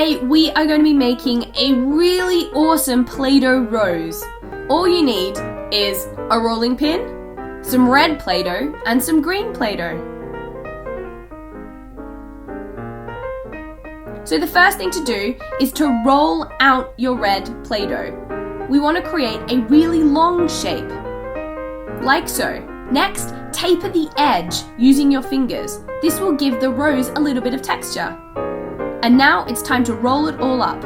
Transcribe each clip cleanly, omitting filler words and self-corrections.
Today we are going to be making a really awesome Play-Doh rose. All you need is a rolling pin, some red Play-Doh, and some green Play-Doh. So the first thing to do is to roll out your red Play-Doh. We want to create a really long shape, like so. Next, taper the edge using your fingers. This will give the rose a little bit of texture. And now it's time to roll it all up.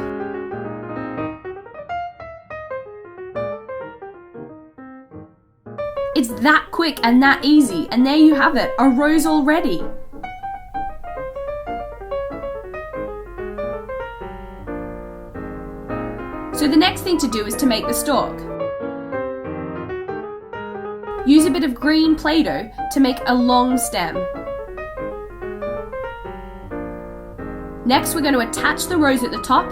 It's that quick and that easy, and there you have it, a rose already. So the next thing to do is to make the stalk. Use a bit of green Play-Doh to make a long stem. Next, we're going to attach the rose at the top.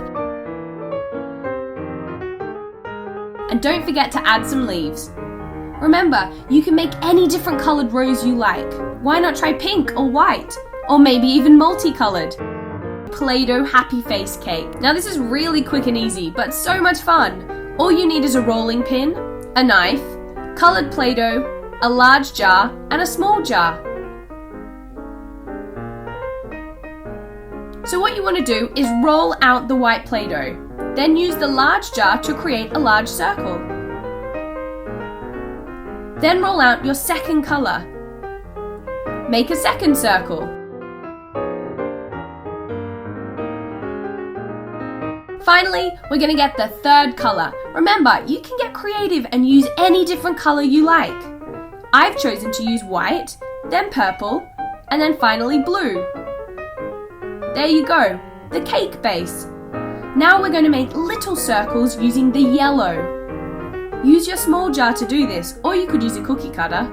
And don't forget to add some leaves. Remember, you can make any different coloured rose you like. Why not try pink or white? Or maybe even multicolored. Play-Doh happy face cake. Now this is really quick and easy, but so much fun. All you need is a rolling pin, a knife, coloured Play-Doh, a large jar, and a small jar. So what you want to do is roll out the white Play-Doh. Then use the large jar to create a large circle. Then roll out your second colour. Make a second circle. Finally, we're going to get the third colour. Remember, you can get creative and use any different colour you like. I've chosen to use white, then purple, and then finally blue. There you go, the cake base. Now we're going to make little circles using the yellow. Use your small jar to do this, or you could use a cookie cutter.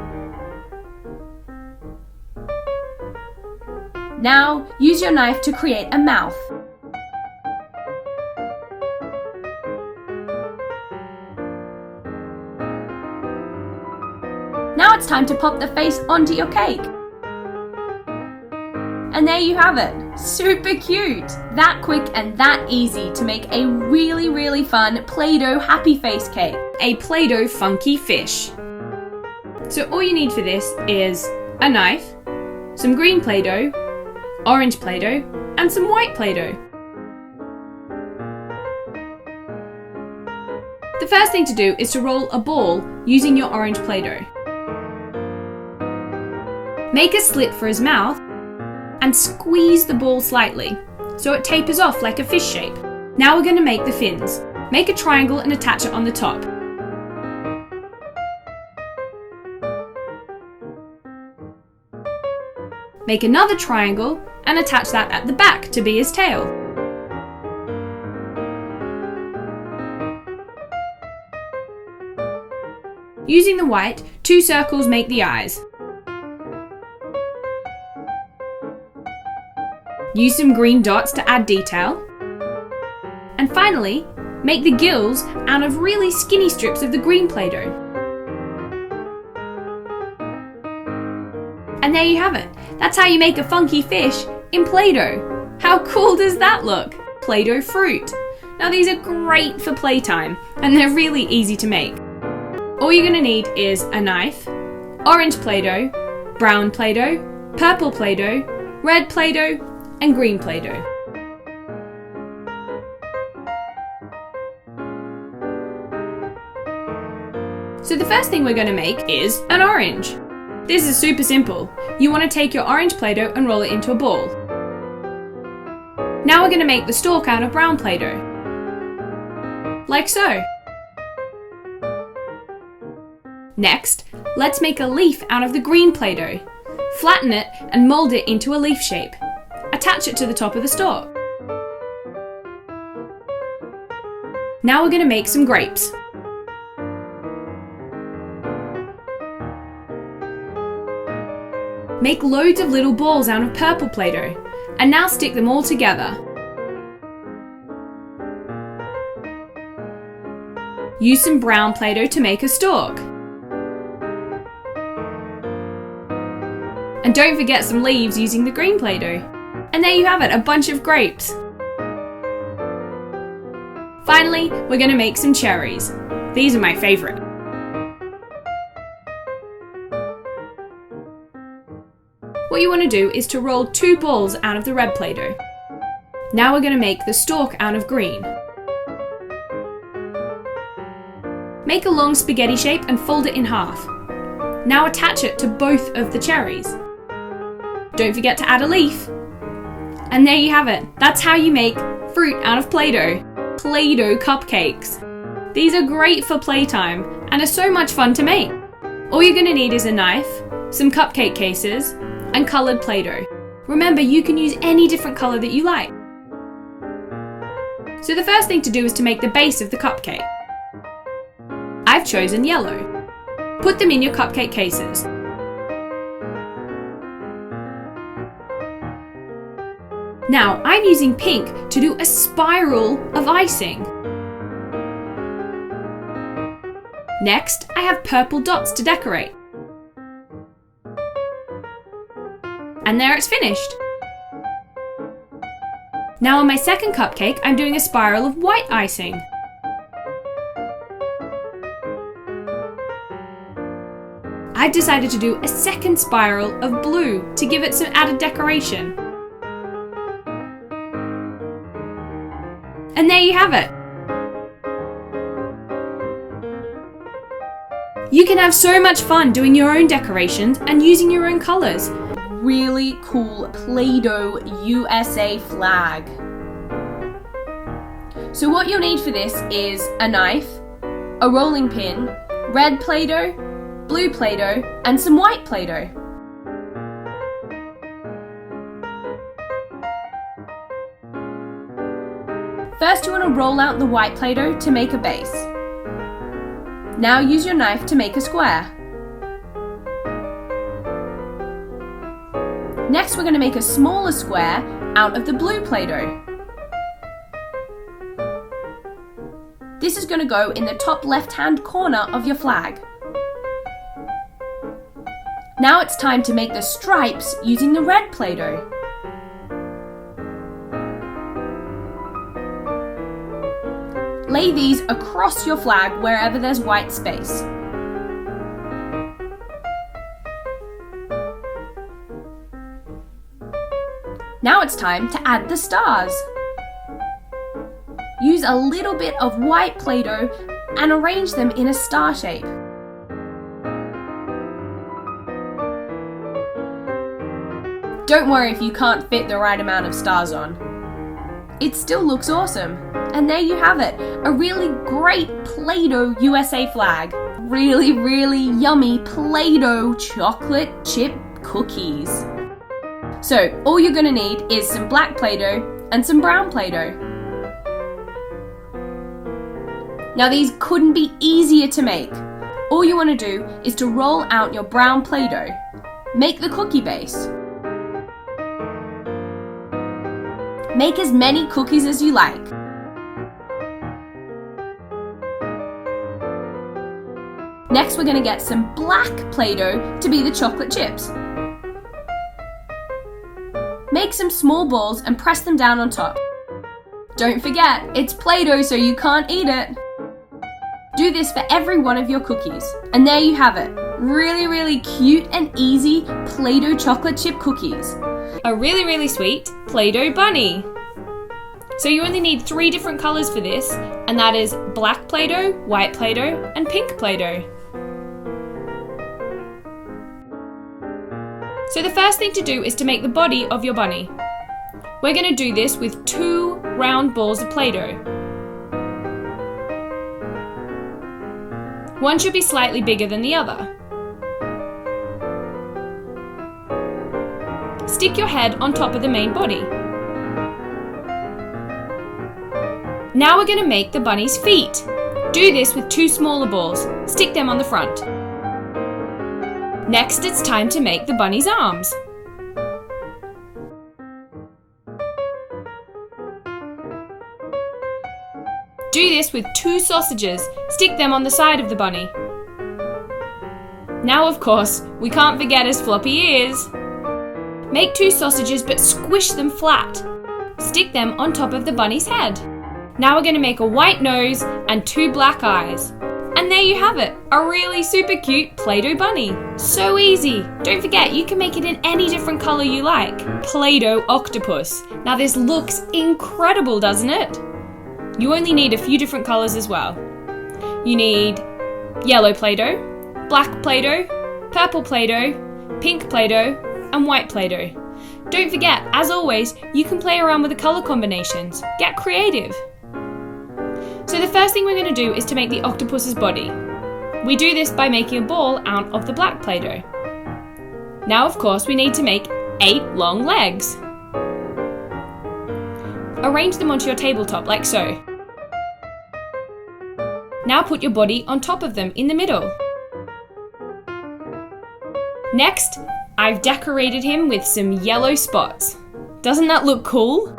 Now, use your knife to create a mouth. Now it's time to pop the face onto your cake. And there you have it, super cute! That quick and that easy to make a really fun Play-Doh happy face cake. A Play-Doh funky fish. So all you need for this is a knife, some green Play-Doh, orange Play-Doh, and some white Play-Doh. The first thing to do is to roll a ball using your orange Play-Doh. Make a slit for his mouth and squeeze the ball slightly so it tapers off like a fish shape. Now we're going to make the fins. Make a triangle and attach it on the top. Make another triangle and attach that at the back to be his tail. Using the white, 2 circles make the eyes. Use some green dots to add detail. And finally, make the gills out of really skinny strips of the green Play-Doh. And there you have it. That's how you make a funky fish in Play-Doh. How cool does that look? Play-Doh fruit. Now these are great for playtime, and they're really easy to make. All you're going to need is a knife, orange Play-Doh, brown Play-Doh, purple Play-Doh, red Play-Doh, and green Play-Doh. So the first thing we're going to make is an orange. This is super simple. You want to take your orange Play-Doh and roll it into a ball. Now we're going to make the stalk out of brown Play-Doh. Like so. Next, let's make a leaf out of the green Play-Doh. Flatten it and mold it into a leaf shape. Attach it to the top of the stalk. Now we're going to make some grapes. Make loads of little balls out of purple Play-Doh, and now stick them all together. Use some brown Play-Doh to make a stalk. And don't forget some leaves using the green Play-Doh. And there you have it, a bunch of grapes. Finally, we're going to make some cherries. These are my favourite. What you want to do is to roll 2 balls out of the red Play-Doh. Now we're going to make the stalk out of green. Make a long spaghetti shape and fold it in half. Now attach it to both of the cherries. Don't forget to add a leaf. And there you have it. That's how you make fruit out of Play-Doh. Play-Doh cupcakes. These are great for playtime and are so much fun to make. All you're going to need is a knife, some cupcake cases, and coloured Play-Doh. Remember, you can use any different colour that you like. So the first thing to do is to make the base of the cupcake. I've chosen yellow. Put them in your cupcake cases. Now, I'm using pink to do a spiral of icing. Next, I have purple dots to decorate. And there it's finished. Now on my second cupcake, I'm doing a spiral of white icing. I've decided to do a second spiral of blue to give it some added decoration. And there you have it. You can have so much fun doing your own decorations and using your own colours. Really cool Play-Doh USA flag. So what you'll need for this is a knife, a rolling pin, red Play-Doh, blue Play-Doh, and some white Play-Doh. First you want to roll out the white Play-Doh to make a base. Now use your knife to make a square. Next we're going to make a smaller square out of the blue Play-Doh. This is going to go in the top left-hand corner of your flag. Now it's time to make the stripes using the red Play-Doh. Lay these across your flag wherever there's white space. Now it's time to add the stars. Use a little bit of white Play-Doh and arrange them in a star shape. Don't worry if you can't fit the right amount of stars on. It still looks awesome. And there you have it, a really great Play-Doh USA flag. Really, really yummy Play-Doh chocolate chip cookies. So, all you're gonna need is some black Play-Doh and some brown Play-Doh. Now these couldn't be easier to make. All you wanna do is to roll out your brown Play-Doh. Make the cookie base. Make as many cookies as you like. Next we're going to get some black Play-Doh to be the chocolate chips. Make some small balls and press them down on top. Don't forget, it's Play-Doh so you can't eat it. Do this for every one of your cookies. And there you have it. Really, really cute and easy Play-Doh chocolate chip cookies. A really, really sweet Play-Doh bunny. So you only need 3 different colours for this, and that is black Play-Doh, white Play-Doh, and pink Play-Doh. So the first thing to do is to make the body of your bunny. We're going to do this with 2 round balls of Play-Doh. One should be slightly bigger than the other. Stick your head on top of the main body. Now we're going to make the bunny's feet. Do this with 2 smaller balls. Stick them on the front. Next, it's time to make the bunny's arms. Do this with 2 sausages. Stick them on the side of the bunny. Now, of course, we can't forget his floppy ears. Make 2 sausages but squish them flat. Stick them on top of the bunny's head. Now we're going to make a white nose and 2 black eyes. And there you have it, a really super cute Play-Doh bunny. So easy. Don't forget, you can make it in any different color you like. Play-Doh octopus. Now this looks incredible, doesn't it? You only need a few different colors as well. You need yellow Play-Doh, black Play-Doh, purple Play-Doh, pink Play-Doh, and white Play-Doh. Don't forget, as always, you can play around with the color combinations. Get creative. So the first thing we're going to do is to make the octopus's body. We do this by making a ball out of the black Play-Doh. Now, of course, we need to make 8 long legs. Arrange them onto your tabletop like so. Now put your body on top of them in the middle. Next, I've decorated him with some yellow spots. Doesn't that look cool?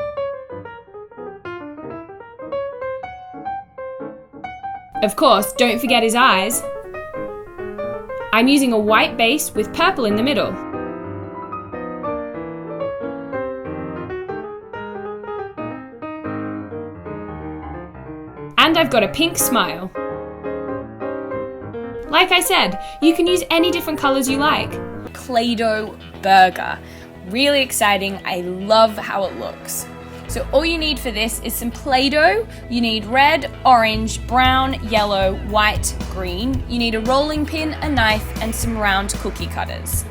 Of course, don't forget his eyes. I'm using a white base with purple in the middle. And I've got a pink smile. Like I said, you can use any different colors you like. Play-Doh burger. Really exciting. I love how it looks. So all you need for this is some Play-Doh. You need red, orange, brown, yellow, white, green. You need a rolling pin, a knife, and some round cookie cutters.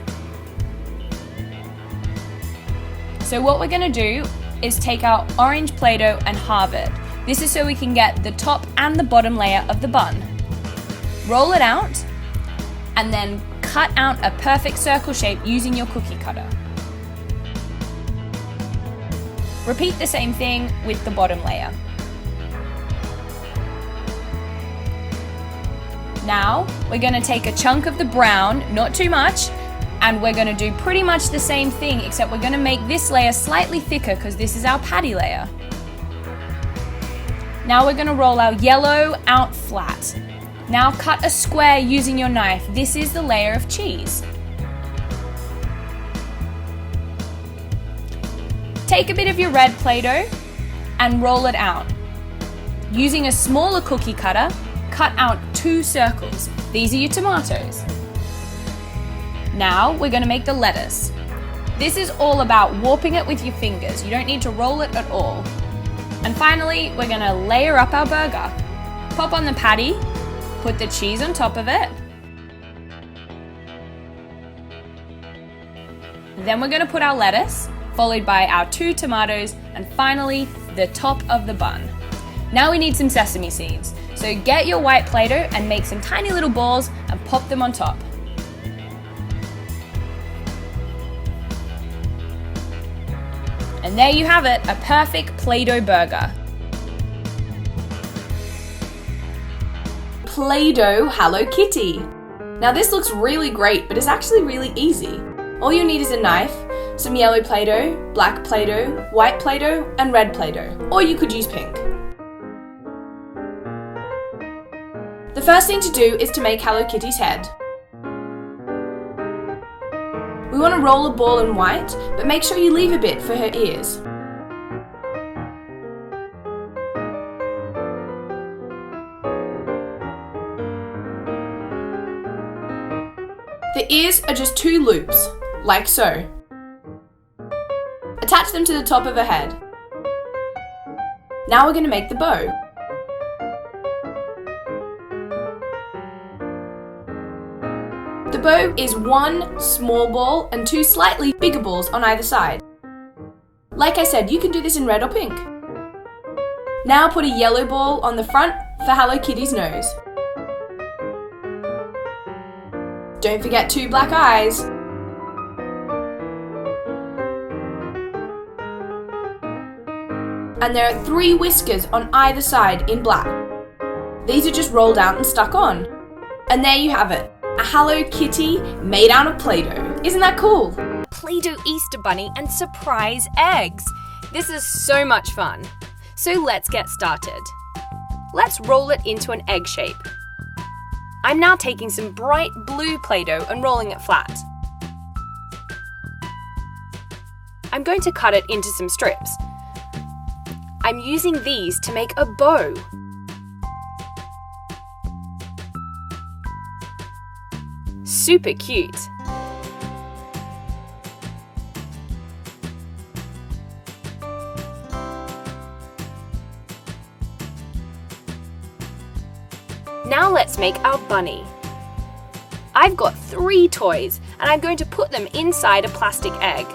So what we're gonna do is take our orange Play-Doh and halve it. This is so we can get the top and the bottom layer of the bun. Roll it out, and then cut out a perfect circle shape using your cookie cutter. Repeat the same thing with the bottom layer. Now, we're going to take a chunk of the brown, not too much, and we're going to do pretty much the same thing, except we're going to make this layer slightly thicker because this is our patty layer. Now we're going to roll our yellow out flat. Now cut a square using your knife. This is the layer of cheese. Take a bit of your red Play-Doh and roll it out. Using a smaller cookie cutter, cut out 2 circles. These are your tomatoes. Now we're going to make the lettuce. This is all about warping it with your fingers. You don't need to roll it at all. And finally, we're going to layer up our burger. Pop on the patty, put the cheese on top of it. Then we're going to put our lettuce, followed by our 2 tomatoes, and finally, the top of the bun. Now we need some sesame seeds. So get your white Play-Doh and make some tiny little balls and pop them on top. And there you have it, a perfect Play-Doh burger. Play-Doh Hello Kitty. Now this looks really great, but it's actually really easy. All you need is a knife, some yellow Play-Doh, black Play-Doh, white Play-Doh, and red Play-Doh. Or you could use pink. The first thing to do is to make Hello Kitty's head. We want to roll a ball in white, but make sure you leave a bit for her ears. The ears are just 2 loops, like so. Attach them to the top of her head. Now we're going to make the bow. The bow is 1 small ball and 2 slightly bigger balls on either side. Like I said, you can do this in red or pink. Now put a yellow ball on the front for Hello Kitty's nose. Don't forget 2 black eyes. And there are 3 whiskers on either side in black. These are just rolled out and stuck on. And there you have it, a Hello Kitty made out of Play-Doh. Isn't that cool? Play-Doh Easter Bunny and surprise eggs. This is so much fun. So let's get started. Let's roll it into an egg shape. I'm now taking some bright blue Play-Doh and rolling it flat. I'm going to cut it into some strips. I'm using these to make a bow. Super cute! Now let's make our bunny. I've got 3 toys and I'm going to put them inside a plastic egg.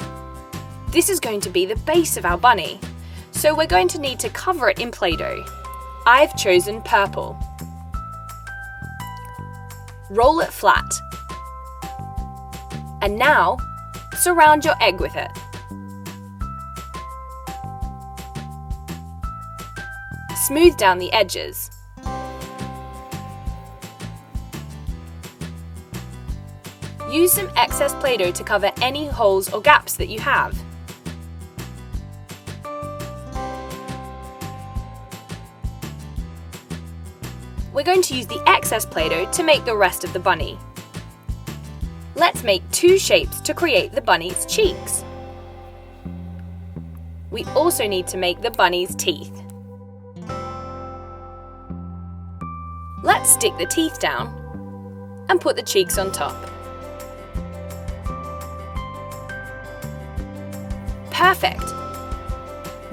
This is going to be the base of our bunny, so we're going to need to cover it in Play-Doh. I've chosen purple. Roll it flat. And now, surround your egg with it. Smooth down the edges. Use some excess Play-Doh to cover any holes or gaps that you have. We're going to use the excess Play-Doh to make the rest of the bunny. Let's make 2 shapes to create the bunny's cheeks. We also need to make the bunny's teeth. Let's stick the teeth down and put the cheeks on top. Perfect!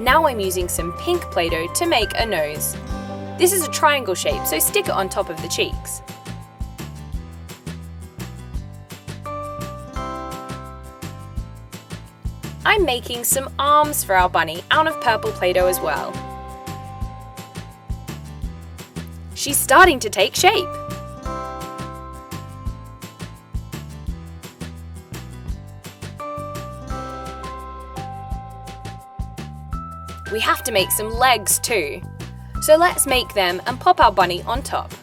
Now I'm using some pink Play-Doh to make a nose. This is a triangle shape, so stick it on top of the cheeks. I'm making some arms for our bunny out of purple Play-Doh as well. She's starting to take shape. We have to make some legs too. So let's make them and pop our bunny on top.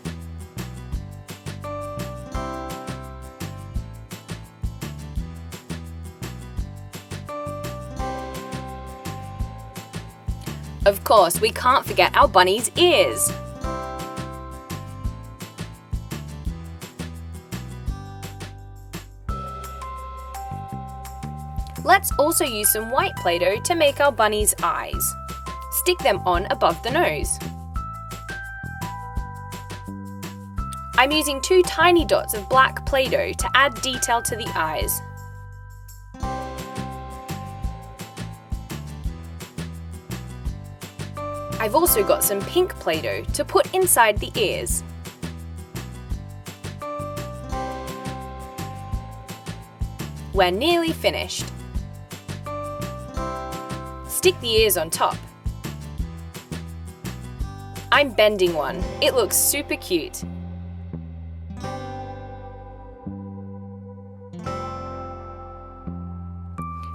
Of course, we can't forget our bunny's ears. Let's also use some white Play-Doh to make our bunny's eyes. Stick them on above the nose. I'm using 2 tiny dots of black Play-Doh to add detail to the eyes. I've also got some pink Play-Doh to put inside the ears. We're nearly finished. Stick the ears on top. I'm bending one. It looks super cute.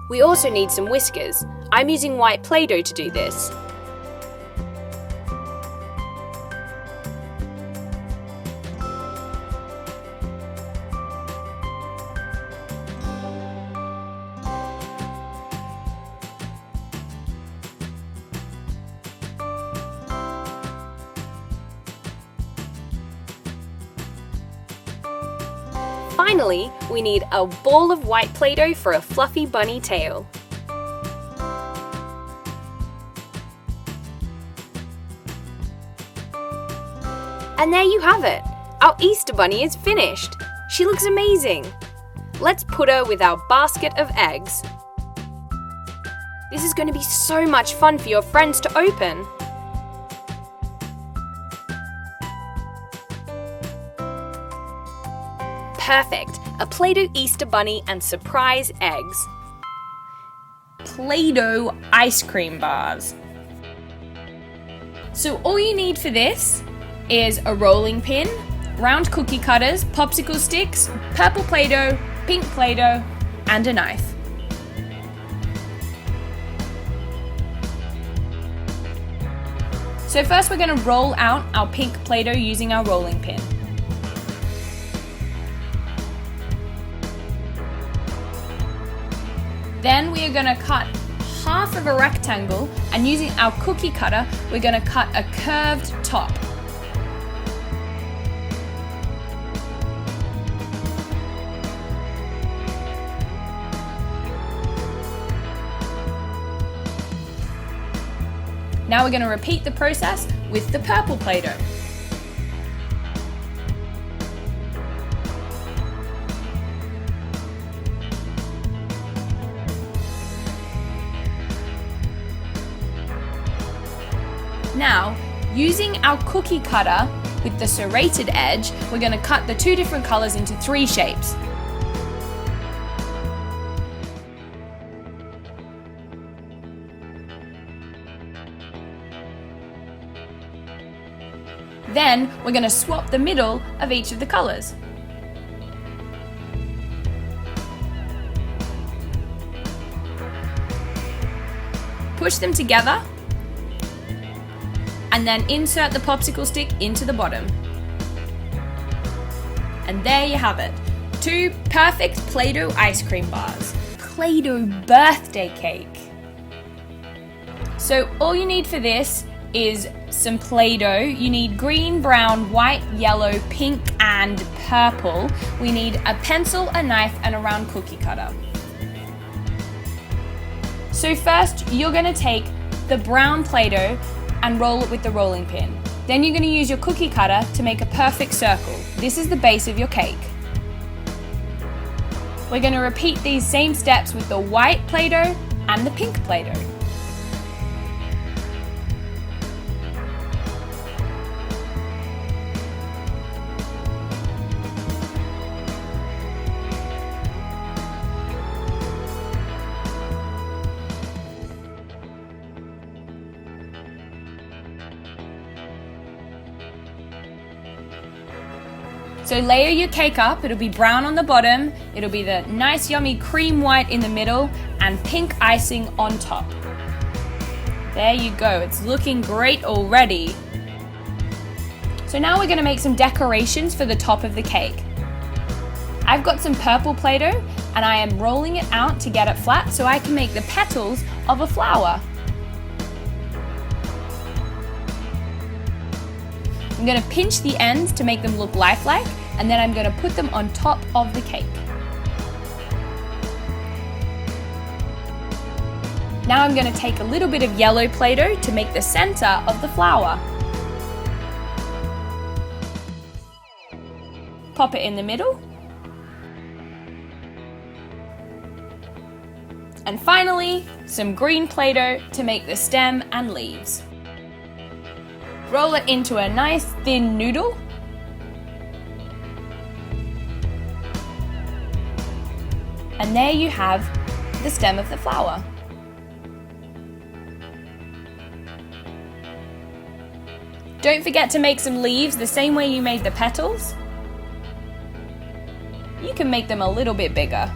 We also need some whiskers. I'm using white Play-Doh to do this. Finally, we need a ball of white Play-Doh for a fluffy bunny tail. And there you have it! Our Easter bunny is finished! She looks amazing! Let's put her with our basket of eggs. This is going to be so much fun for your friends to open! Perfect! A Play-Doh Easter bunny and surprise eggs. Play-Doh ice cream bars. So all you need for this is a rolling pin, round cookie cutters, popsicle sticks, purple Play-Doh, pink Play-Doh, and a knife. So first we're going to roll out our pink Play-Doh using our rolling pin. Then we are going to cut half of a rectangle, and using our cookie cutter, we're going to cut a curved top. Now we're going to repeat the process with the purple Play-Doh. Now, using our cookie cutter with the serrated edge, we're going to cut the 2 different colors into 3 shapes. Then, we're going to swap the middle of each of the colors. Push them together, and then insert the popsicle stick into the bottom. And there you have it, 2 perfect Play-Doh ice cream bars. Play-Doh birthday cake. So all you need for this is some Play-Doh. You need green, brown, white, yellow, pink, and purple. We need a pencil, a knife, and a round cookie cutter. So first, you're gonna take the brown Play-Doh and roll it with the rolling pin. Then you're gonna use your cookie cutter to make a perfect circle. This is the base of your cake. We're gonna repeat these same steps with the white Play-Doh and the pink Play-Doh. So layer your cake up, it'll be brown on the bottom, it'll be the nice yummy cream white in the middle, and pink icing on top. There you go, it's looking great already. So now we're gonna make some decorations for the top of the cake. I've got some purple Play-Doh, and I am rolling it out to get it flat so I can make the petals of a flower. I'm going to pinch the ends to make them look lifelike, and then I'm going to put them on top of the cake. Now I'm going to take a little bit of yellow Play-Doh to make the center of the flower. Pop it in the middle. And finally, some green Play-Doh to make the stem and leaves. Roll it into a nice thin noodle. And there you have the stem of the flower. Don't forget to make some leaves the same way you made the petals. You can make them a little bit bigger.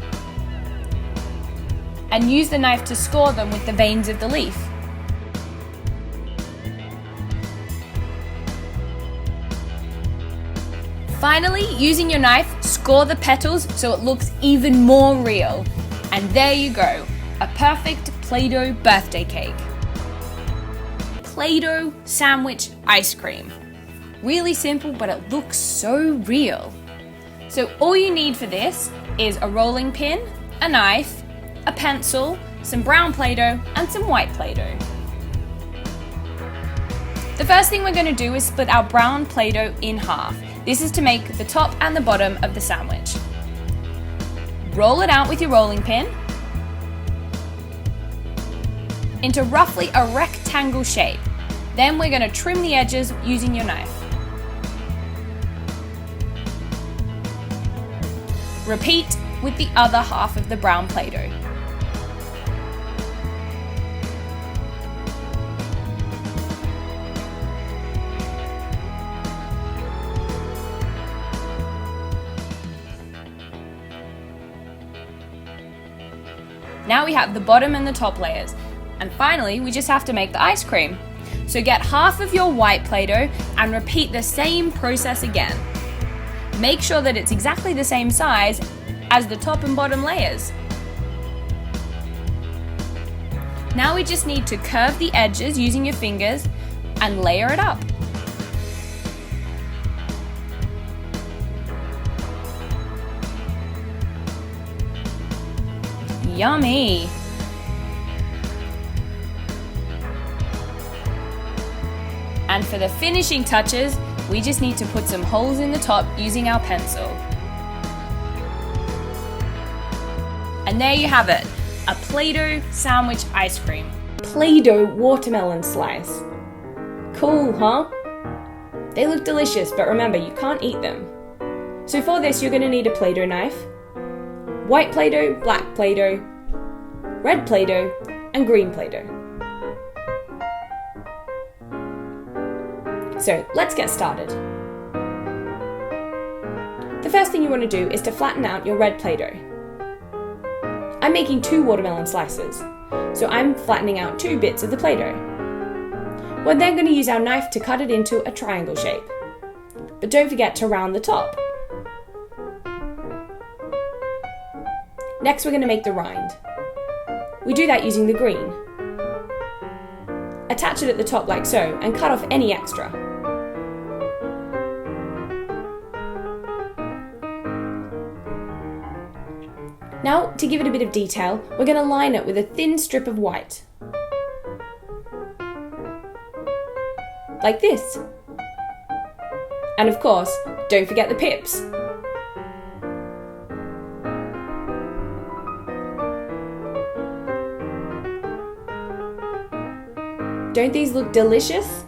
And use the knife to score them with the veins of the leaf. Finally, using your knife, score the petals so it looks even more real. And there you go, a perfect Play-Doh birthday cake. Play-Doh sandwich ice cream. Really simple, but it looks so real. So all you need for this is a rolling pin, a knife, a pencil, some brown Play-Doh, and some white Play-Doh. The first thing we're going to do is split our brown Play-Doh in half. This is to make the top and the bottom of the sandwich. Roll it out with your rolling pin into roughly a rectangle shape. Then we're going to trim the edges using your knife. Repeat with the other half of the brown Play-Doh. Now we have the bottom and the top layers. And finally, we just have to make the ice cream. So get half of your white Play-Doh and repeat the same process again. Make sure that it's exactly the same size as the top and bottom layers. Now we just need to curve the edges using your fingers and layer it up. Yummy! for the finishing touches, we just need to put some holes in the top using our pencil. And there you have it, a Play-Doh sandwich ice cream. Play-Doh watermelon slice. Cool, huh? They look delicious, but remember, you can't eat them. So for this, you're going to need a Play-Doh knife, white Play-Doh, black Play-Doh, red Play-Doh, and green Play-Doh. So let's get started. The first thing you want to do is to flatten out your red Play-Doh. I'm making 2 watermelon slices, so I'm flattening out 2 bits of the Play-Doh. We're then going to use our knife to cut it into a triangle shape. But don't forget to round the top. Next we're going to make the rind. We do that using the green. Attach it at the top like so and cut off any extra. Now, to give it a bit of detail, we're going to line it with a thin strip of white. Like this. And of course, don't forget the pips. Don't these look delicious?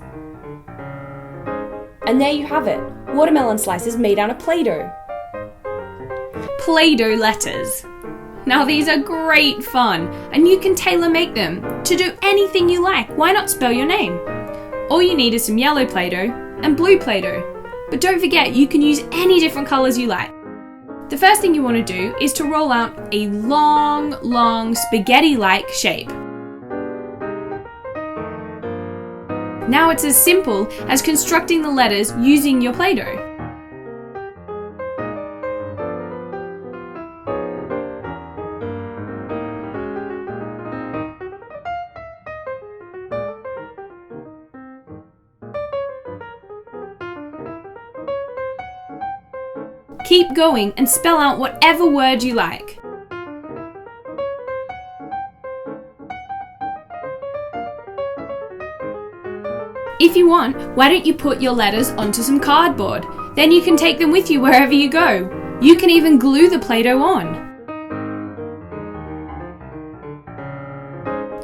And there you have it, watermelon slices made out of Play-Doh. Play-Doh letters. Now these are great fun, and you can tailor make them to do anything you like. Why not spell your name? All you need is some yellow Play-Doh and blue Play-Doh. But don't forget, you can use any different colours you like. The first thing you want to do is to roll out a long spaghetti-like shape. Now it's as simple as constructing the letters using your Play-Doh. Keep going and spell out whatever word you like. If you want, why don't you put your letters onto some cardboard? Then you can take them with you wherever you go. You can even glue the Play-Doh on.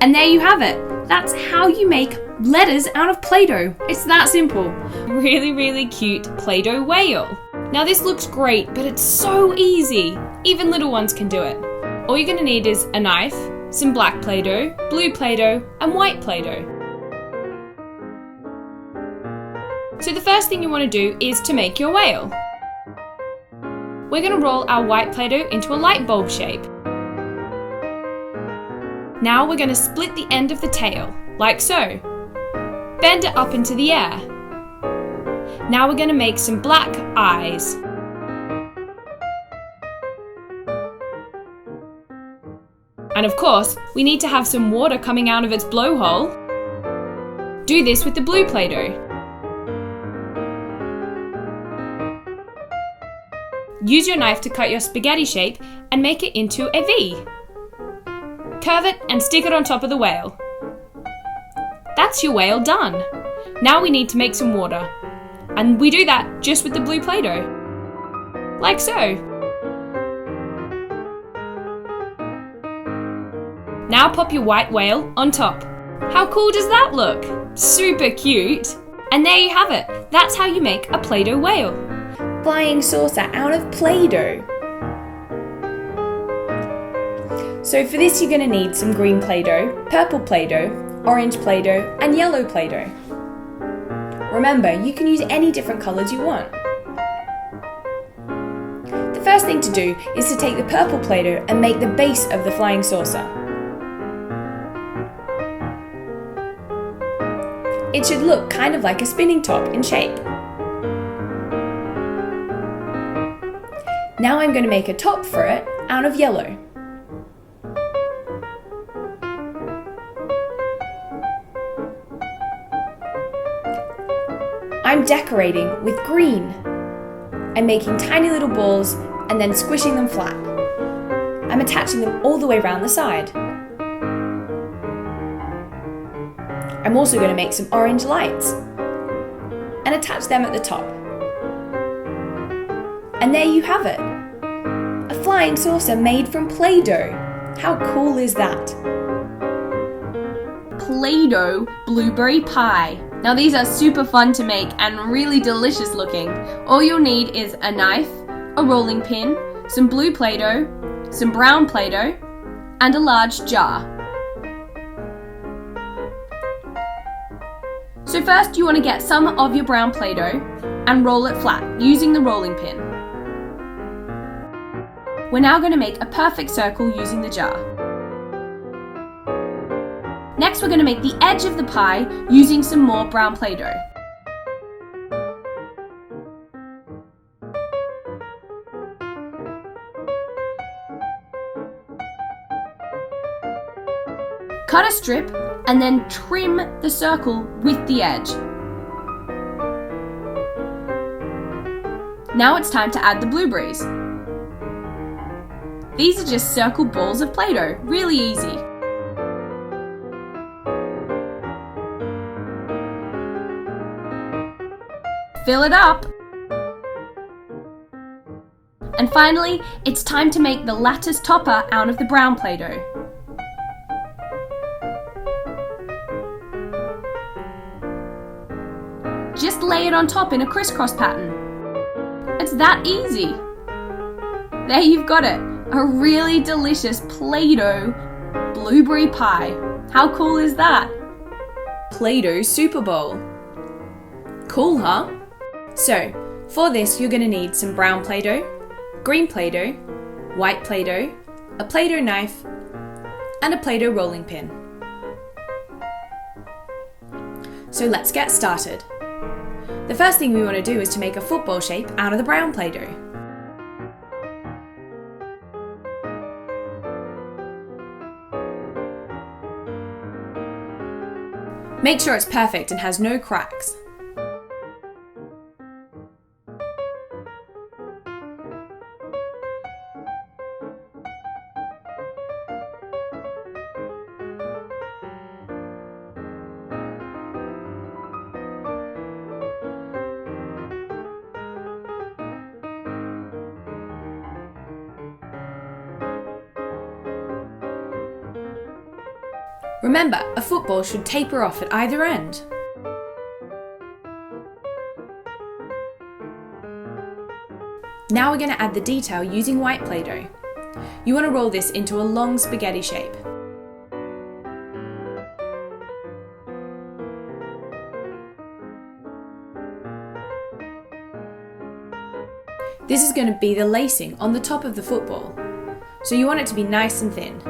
And there you have it. That's how you make letters out of Play-Doh. It's that simple. Really cute Play-Doh whale. Now this looks great, but it's so easy. Even little ones can do it. All you're going to need is a knife, some black Play-Doh, blue Play-Doh, and white Play-Doh. So the first thing you want to do is to make your whale. We're going to roll our white Play-Doh into a light bulb shape. Now we're going to split the end of the tail, like so. Bend it up into the air. Now we're going to make some black eyes. And of course, we need to have some water coming out of its blowhole. Do this with the blue Play-Doh. Use your knife to cut your spaghetti shape and make it into a V. Curve it and stick it on top of the whale. That's your whale done. Now we need to make some water. And we do that just with the blue Play-Doh. Like so. Now pop your white whale on top. How cool does that look? Super cute. And there you have it. That's how you make a Play-Doh whale. Flying saucer out of Play-Doh. So for this you're going to need some green Play-Doh, purple Play-Doh, orange Play-Doh, and yellow Play-Doh. Remember, you can use any different colours you want. The first thing to do is to take the purple Play-Doh and make the base of the flying saucer. It should look kind of like a spinning top in shape. Now I'm going to make a top for it out of yellow. I'm decorating with green. I'm making tiny little balls and then squishing them flat. I'm attaching them all the way around the side. I'm also going to make some orange lights. and attach them at the top. And there you have it. A flying saucer made from Play-Doh. How cool is that? Play-Doh blueberry pie. Now these are super fun to make and really delicious looking. All you'll need is a knife, a rolling pin, some blue Play-Doh, some brown Play-Doh, and a large jar. So first you want to get some of your brown Play-Doh and roll it flat using the rolling pin. We're now going to make a perfect circle using the jar. Next we're going to make the edge of the pie using some more brown Play-Doh. Cut a strip and then trim the circle with the edge. Now it's time to add the blueberries. These are just circle balls of Play-Doh, really easy. Fill it up. And finally, it's time to make the lattice topper out of the brown Play-Doh. Just lay it on top in a crisscross pattern. It's that easy. There you've got it, a really delicious Play-Doh blueberry pie. How cool is that? Play-Doh Super Bowl. Cool, huh? So, for this you're going to need some brown Play-Doh, green Play-Doh, white Play-Doh, a Play-Doh knife, and a Play-Doh rolling pin. So let's get started. The first thing we want to do is to make a football shape out of the brown Play-Doh. Make sure it's perfect and has no cracks. Remember, a football should taper off at either end. Now we're going to add the detail using white Play-Doh. You want to roll this into a long spaghetti shape. This is going to be the lacing on the top of the football, so you want it to be nice and thin.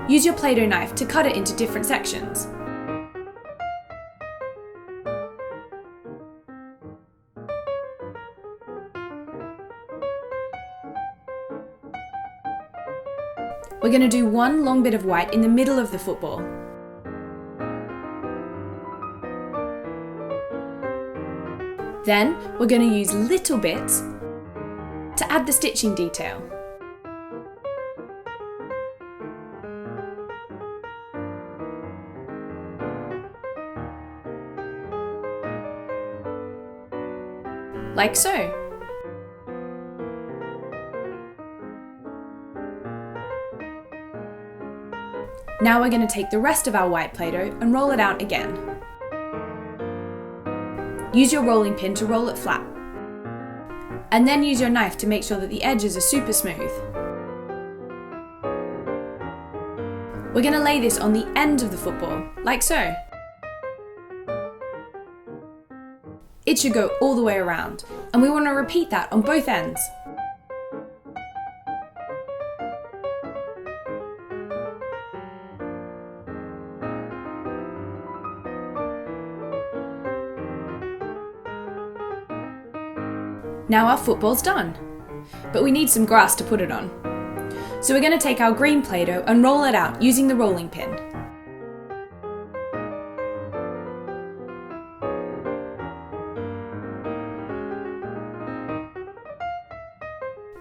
Use your Play-Doh knife to cut it into different sections. We're going to do one long bit of white in the middle of the football. Then we're going to use little bits to add the stitching detail. Like so. Now we're going to take the rest of our white Play-Doh and roll it out again. Use your rolling pin to roll it flat. And then use your knife to make sure that the edges are super smooth. We're going to lay this on the end of the football, like so. It should go all the way around, and we want to repeat that on both ends. Now our football's done, but we need some grass to put it on. So we're going to take our green Play-Doh and roll it out using the rolling pin.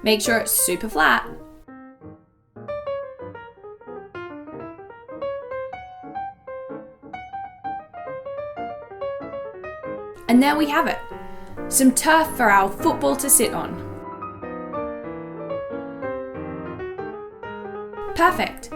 Make sure it's super flat. And there we have it. Some turf for our football to sit on. Perfect.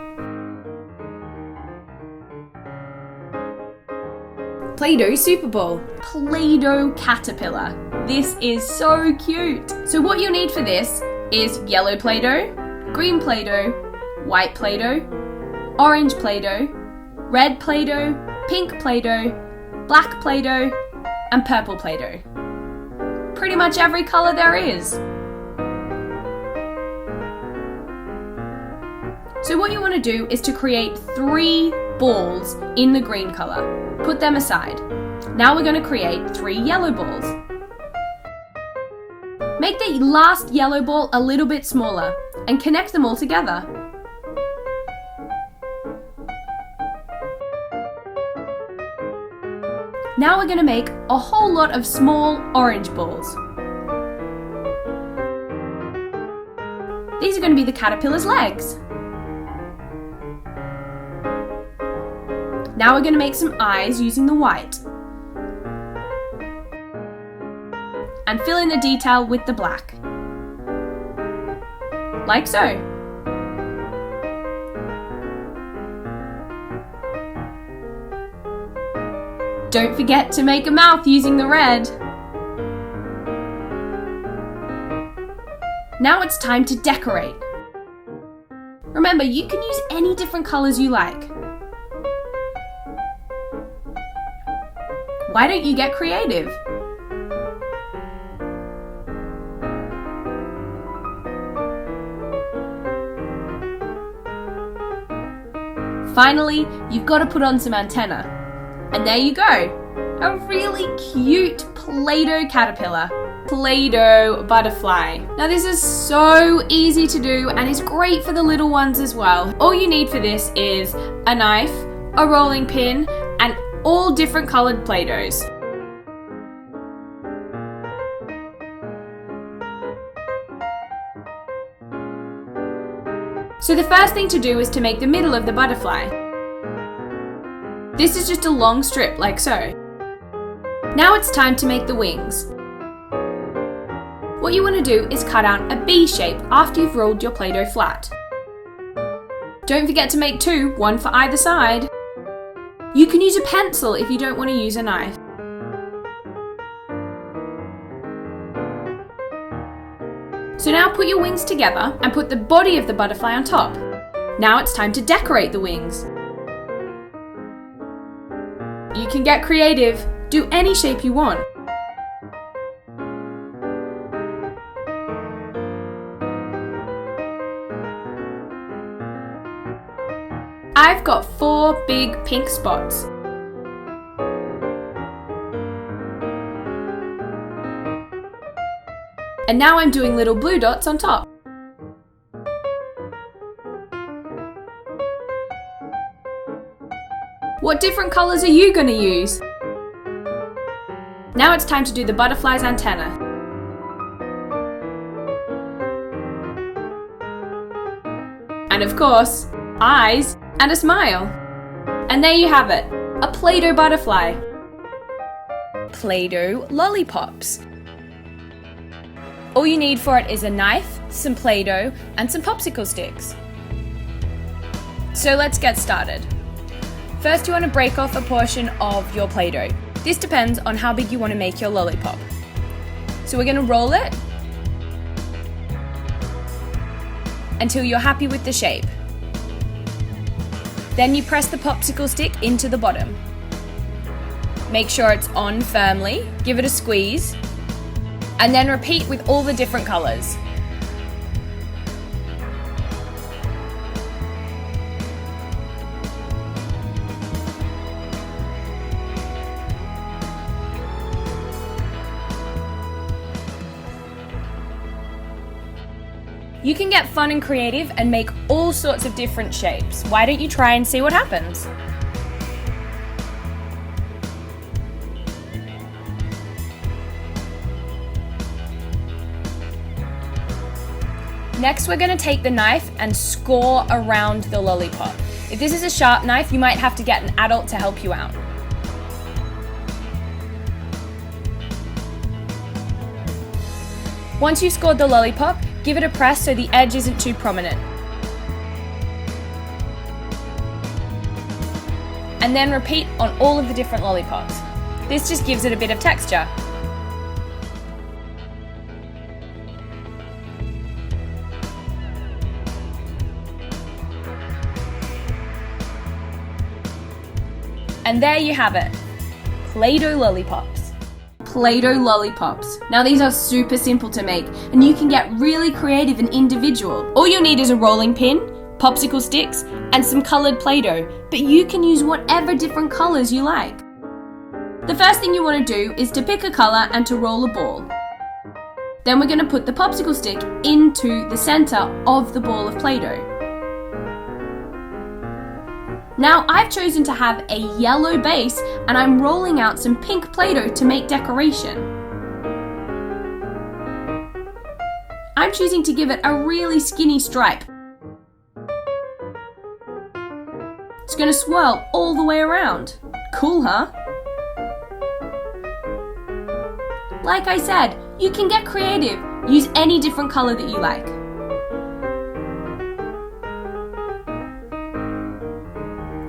Play-Doh Super Ball. Play-Doh caterpillar. This is so cute. So what you'll need for this is yellow Play-Doh, green Play-Doh, white Play-Doh, orange Play-Doh, red Play-Doh, pink Play-Doh, black Play-Doh, and purple Play-Doh. Pretty much every color there is. So what you want to do is to create 3 balls in the green color. Put them aside. Now we're going to create 3 yellow balls. Make the last yellow ball a little bit smaller and connect them all together. Now we're going to make a whole lot of small orange balls. These are going to be the caterpillar's legs. Now we're going to make some eyes using the white. And fill in the detail with the black. Like so. Don't forget to make a mouth using the red. Now it's time to decorate. Remember, you can use any different colors you like. Why don't you get creative? Finally, you've got to put on some antenna. And there you go, a really cute Play-Doh caterpillar. Play-Doh butterfly. Now this is so easy to do and is great for the little ones as well. All you need for this is a knife, a rolling pin, and all different colored Play-Dohs. So the first thing to do is to make the middle of the butterfly. This is just a long strip like so. Now it's time to make the wings. What you want to do is cut out a B shape after you've rolled your Play-Doh flat. Don't forget to make 2, one for either side. You can use a pencil if you don't want to use a knife. So now put your wings together and put the body of the butterfly on top. Now it's time to decorate the wings. You can get creative, do any shape you want. I've got 4 big pink spots. And now I'm doing little blue dots on top. What different colours are you going to use? Now it's time to do the butterfly's antenna. And of course, eyes and a smile. And there you have it, a Play-Doh butterfly. Play-Doh lollipops. All you need for it is a knife, some Play-Doh, and some popsicle sticks. So let's get started. First you want to break off a portion of your Play-Doh. This depends on how big you want to make your lollipop. So we're going to roll it until you're happy with the shape. Then you press the popsicle stick into the bottom. Make sure it's on firmly, give it a squeeze, and then repeat with all the different colours. You can get fun and creative and make all sorts of different shapes. Why don't you try and see what happens? Next, we're going to take the knife and score around the lollipop. If this is a sharp knife, you might have to get an adult to help you out. Once you've scored the lollipop, give it a press so the edge isn't too prominent. And then repeat on all of the different lollipops. This just gives it a bit of texture. And there you have it, Play-Doh lollipops. Play-Doh lollipops. Now these are super simple to make and you can get really creative and individual. All you'll need is a rolling pin, popsicle sticks, and some coloured Play-Doh, but you can use whatever different colours you like. The first thing you want to do is to pick a colour and to roll a ball. Then we're going to put the popsicle stick into the centre of the ball of Play-Doh. Now I've chosen to have a yellow base and I'm rolling out some pink Play-Doh to make decoration. I'm choosing to give it a really skinny stripe. It's going to swirl all the way around. Cool, huh? Like I said, you can get creative. Use any different colour that you like.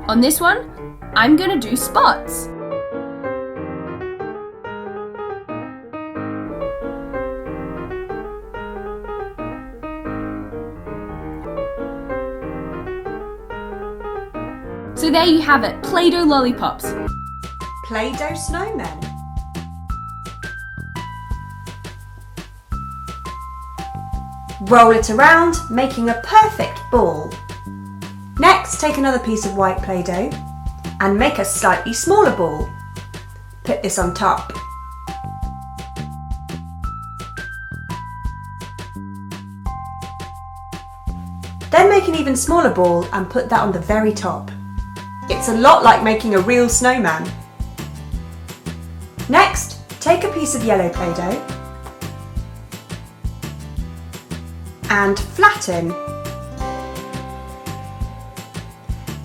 On this one, I'm going to do spots. So there you have it, Play-Doh lollipops. Play-Doh snowmen. Roll it around, making a perfect ball. Next, take another piece of white Play-Doh and make a slightly smaller ball. Put this on top. Then make an even smaller ball and put that on the very top. It's a lot like making a real snowman. Next, take a piece of yellow Play-Doh and flatten.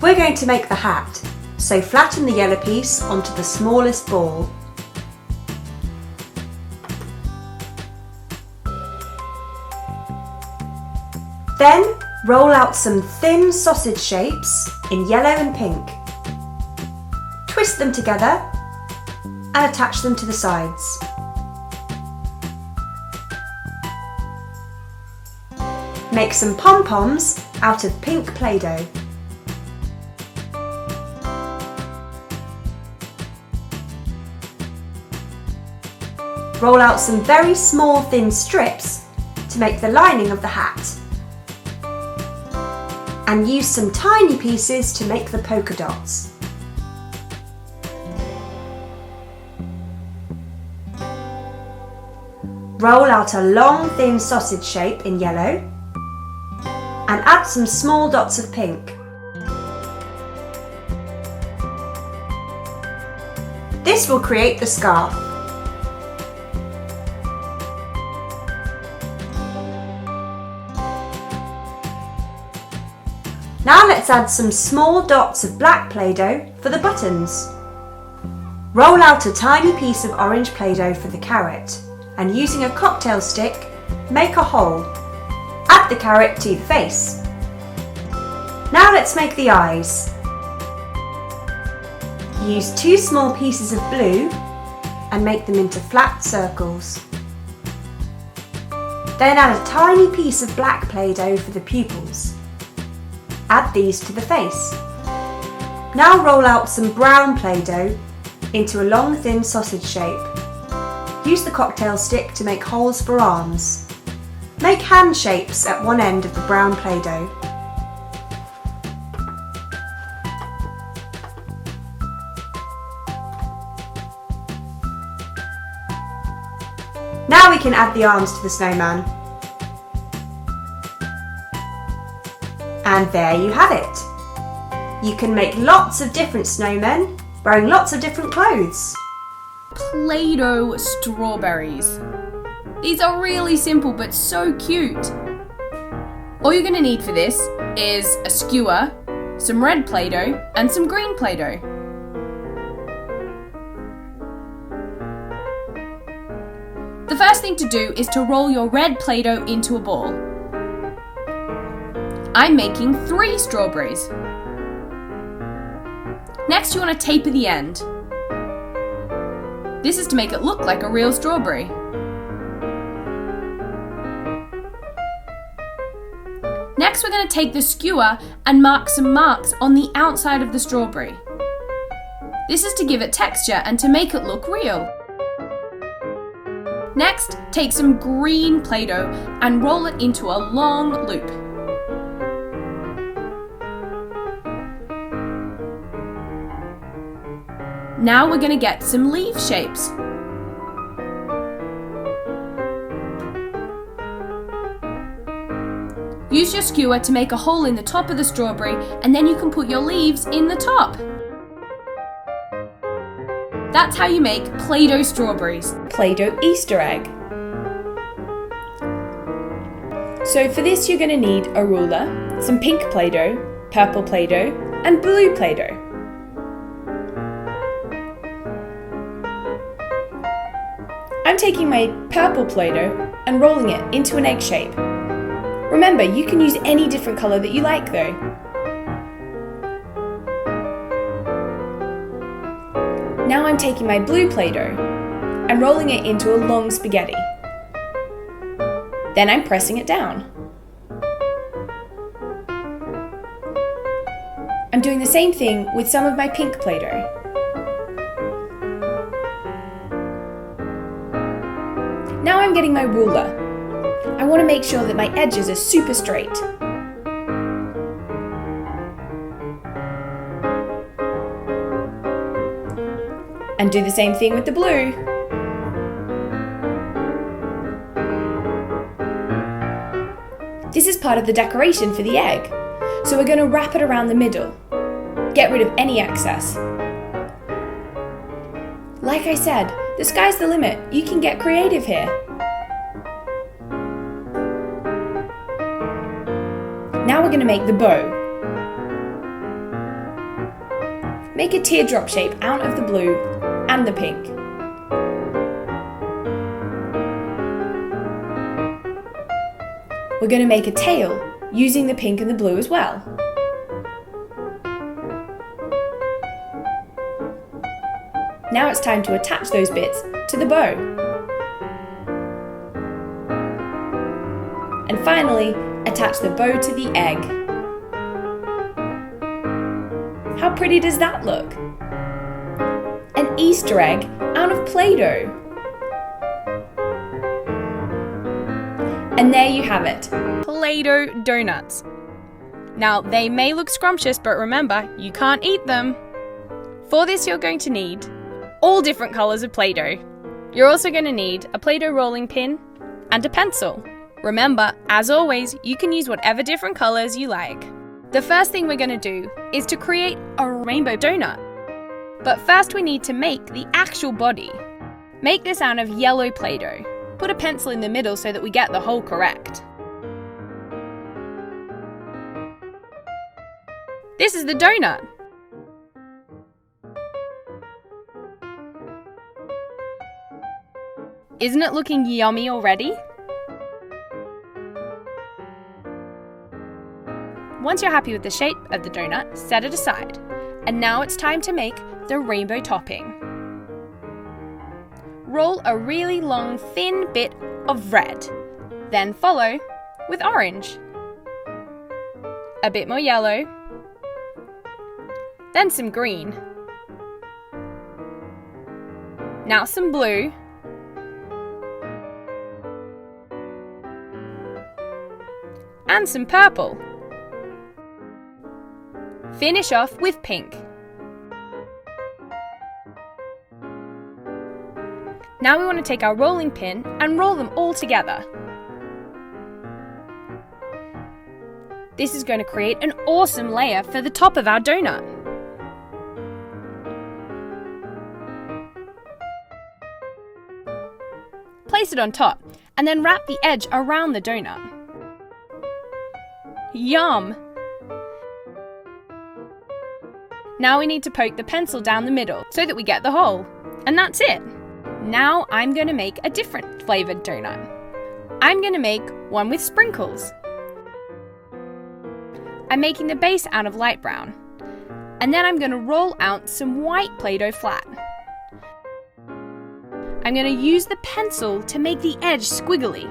We're going to make the hat, so flatten the yellow piece onto the smallest ball. Then roll out some thin sausage shapes in yellow and pink. Twist them together and attach them to the sides. Make some pom-poms out of pink Play-Doh. Roll out some very small thin strips to make the lining of the hat. And use some tiny pieces to make the polka dots. Roll out a long thin sausage shape in yellow and add some small dots of pink. This will create the scarf. Now let's add some small dots of black Play-Doh for the buttons. Roll out a tiny piece of orange Play-Doh for the carrot and using a cocktail stick, make a hole. Add the carrot to the face. Now let's make the eyes. Use 2 small pieces of blue and make them into flat circles. Then add a tiny piece of black Play-Doh for the pupils. Add these to the face. Now roll out some brown Play-Doh into a long thin sausage shape. Use the cocktail stick to make holes for arms. Make hand shapes at one end of the brown Play-Doh. Now we can add the arms to the snowman. And there you have it. You can make lots of different snowmen wearing lots of different clothes. Play-Doh strawberries. These are really simple but so cute. All you're going to need for this is a skewer, some red Play-Doh and some green Play-Doh. The first thing to do is to roll your red Play-Doh into a ball. I'm making 3 strawberries. Next, you want to taper the end. This is to make it look like a real strawberry. Next, we're going to take the skewer and mark some marks on the outside of the strawberry. This is to give it texture and to make it look real. Next, take some green Play-Doh and roll it into a long loop. Now we're going to get some leaf shapes. Use your skewer to make a hole in the top of the strawberry, and then you can put your leaves in the top. That's how you make Play-Doh strawberries. Play-Doh Easter egg. So for this you're going to need a ruler, some pink Play-Doh, purple Play-Doh, and blue Play-Doh. I'm taking my purple Play-Doh and rolling it into an egg shape. Remember, you can use any different colour that you like though. Now I'm taking my blue Play-Doh and rolling it into a long spaghetti. Then I'm pressing it down. I'm doing the same thing with some of my pink Play-Doh. Now I'm getting my ruler. I want to make sure that my edges are super straight. And do the same thing with the blue. This is part of the decoration for the egg, so we're going to wrap it around the middle. Get rid of any excess. Like I said, the sky's the limit. You can get creative here. Now we're going to make the bow. Make a teardrop shape out of the blue and the pink. We're going to make a tail using the pink and the blue as well. Now it's time to attach those bits to the bow. And finally, attach the bow to the egg. How pretty does that look? An Easter egg out of Play-Doh. And there you have it, Play-Doh donuts. Now, they may look scrumptious, but remember, you can't eat them. For this, you're going to need all different colours of Play-Doh. You're also going to need a Play-Doh rolling pin and a pencil. Remember, as always, you can use whatever different colours you like. The first thing we're going to do is to create a rainbow donut. But first we need to make the actual body. Make this out of yellow Play-Doh. Put a pencil in the middle so that we get the hole correct. This is the donut. Isn't it looking yummy already? Once you're happy with the shape of the donut, set it aside. And now it's time to make the rainbow topping. Roll a really long, thin bit of red. Then follow with orange. A bit more yellow. Then some green. Now some blue. And some purple. Finish off with pink. Now we want to take our rolling pin and roll them all together. This is going to create an awesome layer for the top of our donut. Place it on top and then wrap the edge around the donut. Yum! Now we need to poke the pencil down the middle so that we get the hole. And that's it! Now I'm going to make a different flavoured donut. I'm going to make one with sprinkles. I'm making the base out of light brown. And then I'm going to roll out some white Play-Doh flat. I'm going to use the pencil to make the edge squiggly.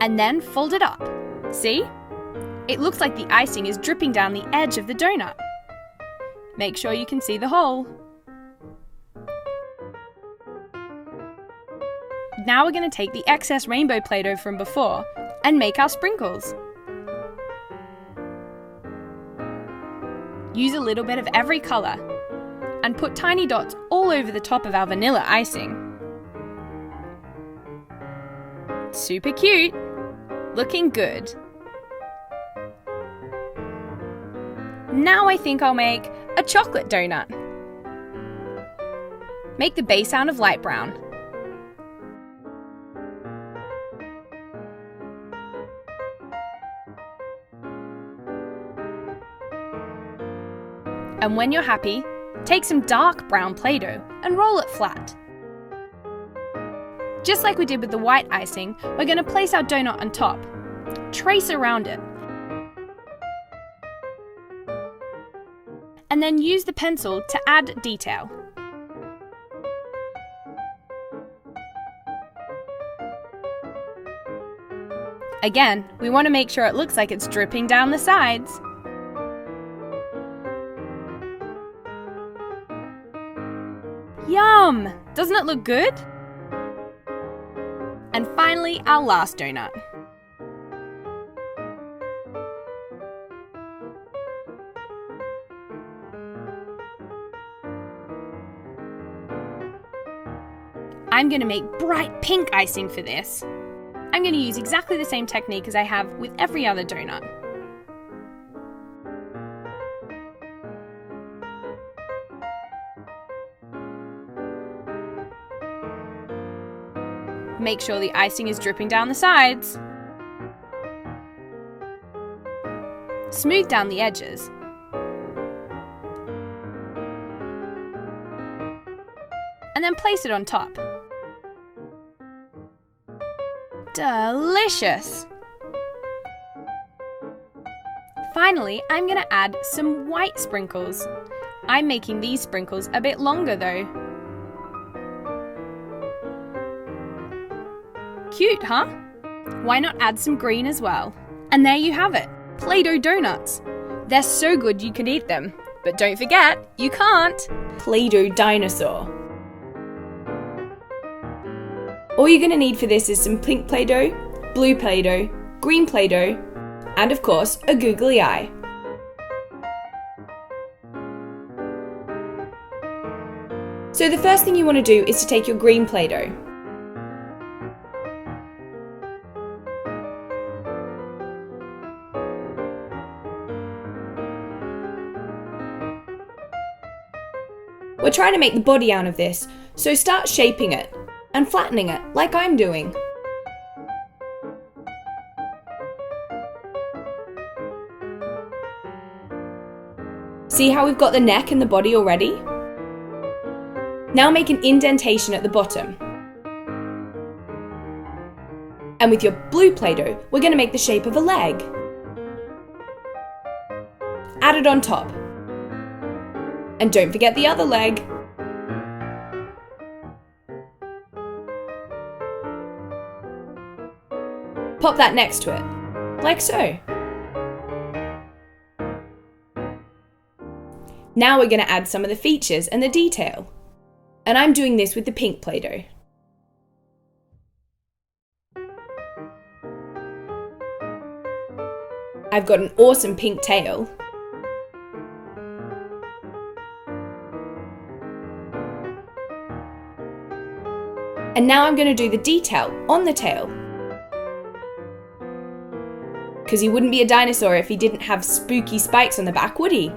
And then fold it up. See? It looks like the icing is dripping down the edge of the donut. Make sure you can see the hole. Now we're going to take the excess rainbow Play-Doh from before and make our sprinkles. Use a little bit of every colour and put tiny dots all over the top of our vanilla icing. Super cute! Looking good. Now I think I'll make a chocolate donut. Make the base out of light brown. And when you're happy, take some dark brown Play-Doh and roll it flat. Just like we did with the white icing, we're going to place our donut on top. Trace around it. And then use the pencil to add detail. Again, we want to make sure it looks like it's dripping down the sides. Yum! Doesn't it look good? And finally, our last donut. I'm going to make bright pink icing for this. I'm going to use exactly the same technique as I have with every other donut. Make sure the icing is dripping down the sides. Smooth down the edges. And then place it on top. Delicious! Finally, I'm going to add some white sprinkles. I'm making these sprinkles a bit longer though. Cute, huh? Why not add some green as well? And there you have it, Play-Doh donuts. They're so good you could eat them, but don't forget, you can't. Play-Doh dinosaur. All you're going to need for this is some pink Play-Doh, blue Play-Doh, green Play-Doh, and of course, a googly eye. So the first thing you want to do is to take your green Play-Doh. We're trying to make the body out of this, so start shaping it and flattening it like I'm doing. See how we've got the neck and the body already? Now make an indentation at the bottom. And with your blue Play-Doh, we're going to make the shape of a leg. Add it on top. And don't forget the other leg. Pop that next to it, like so. Now we're going to add some of the features and the detail. And I'm doing this with the pink Play-Doh. I've got an awesome pink tail. And now I'm going to do the detail on the tail. Because he wouldn't be a dinosaur if he didn't have spooky spikes on the back, would he?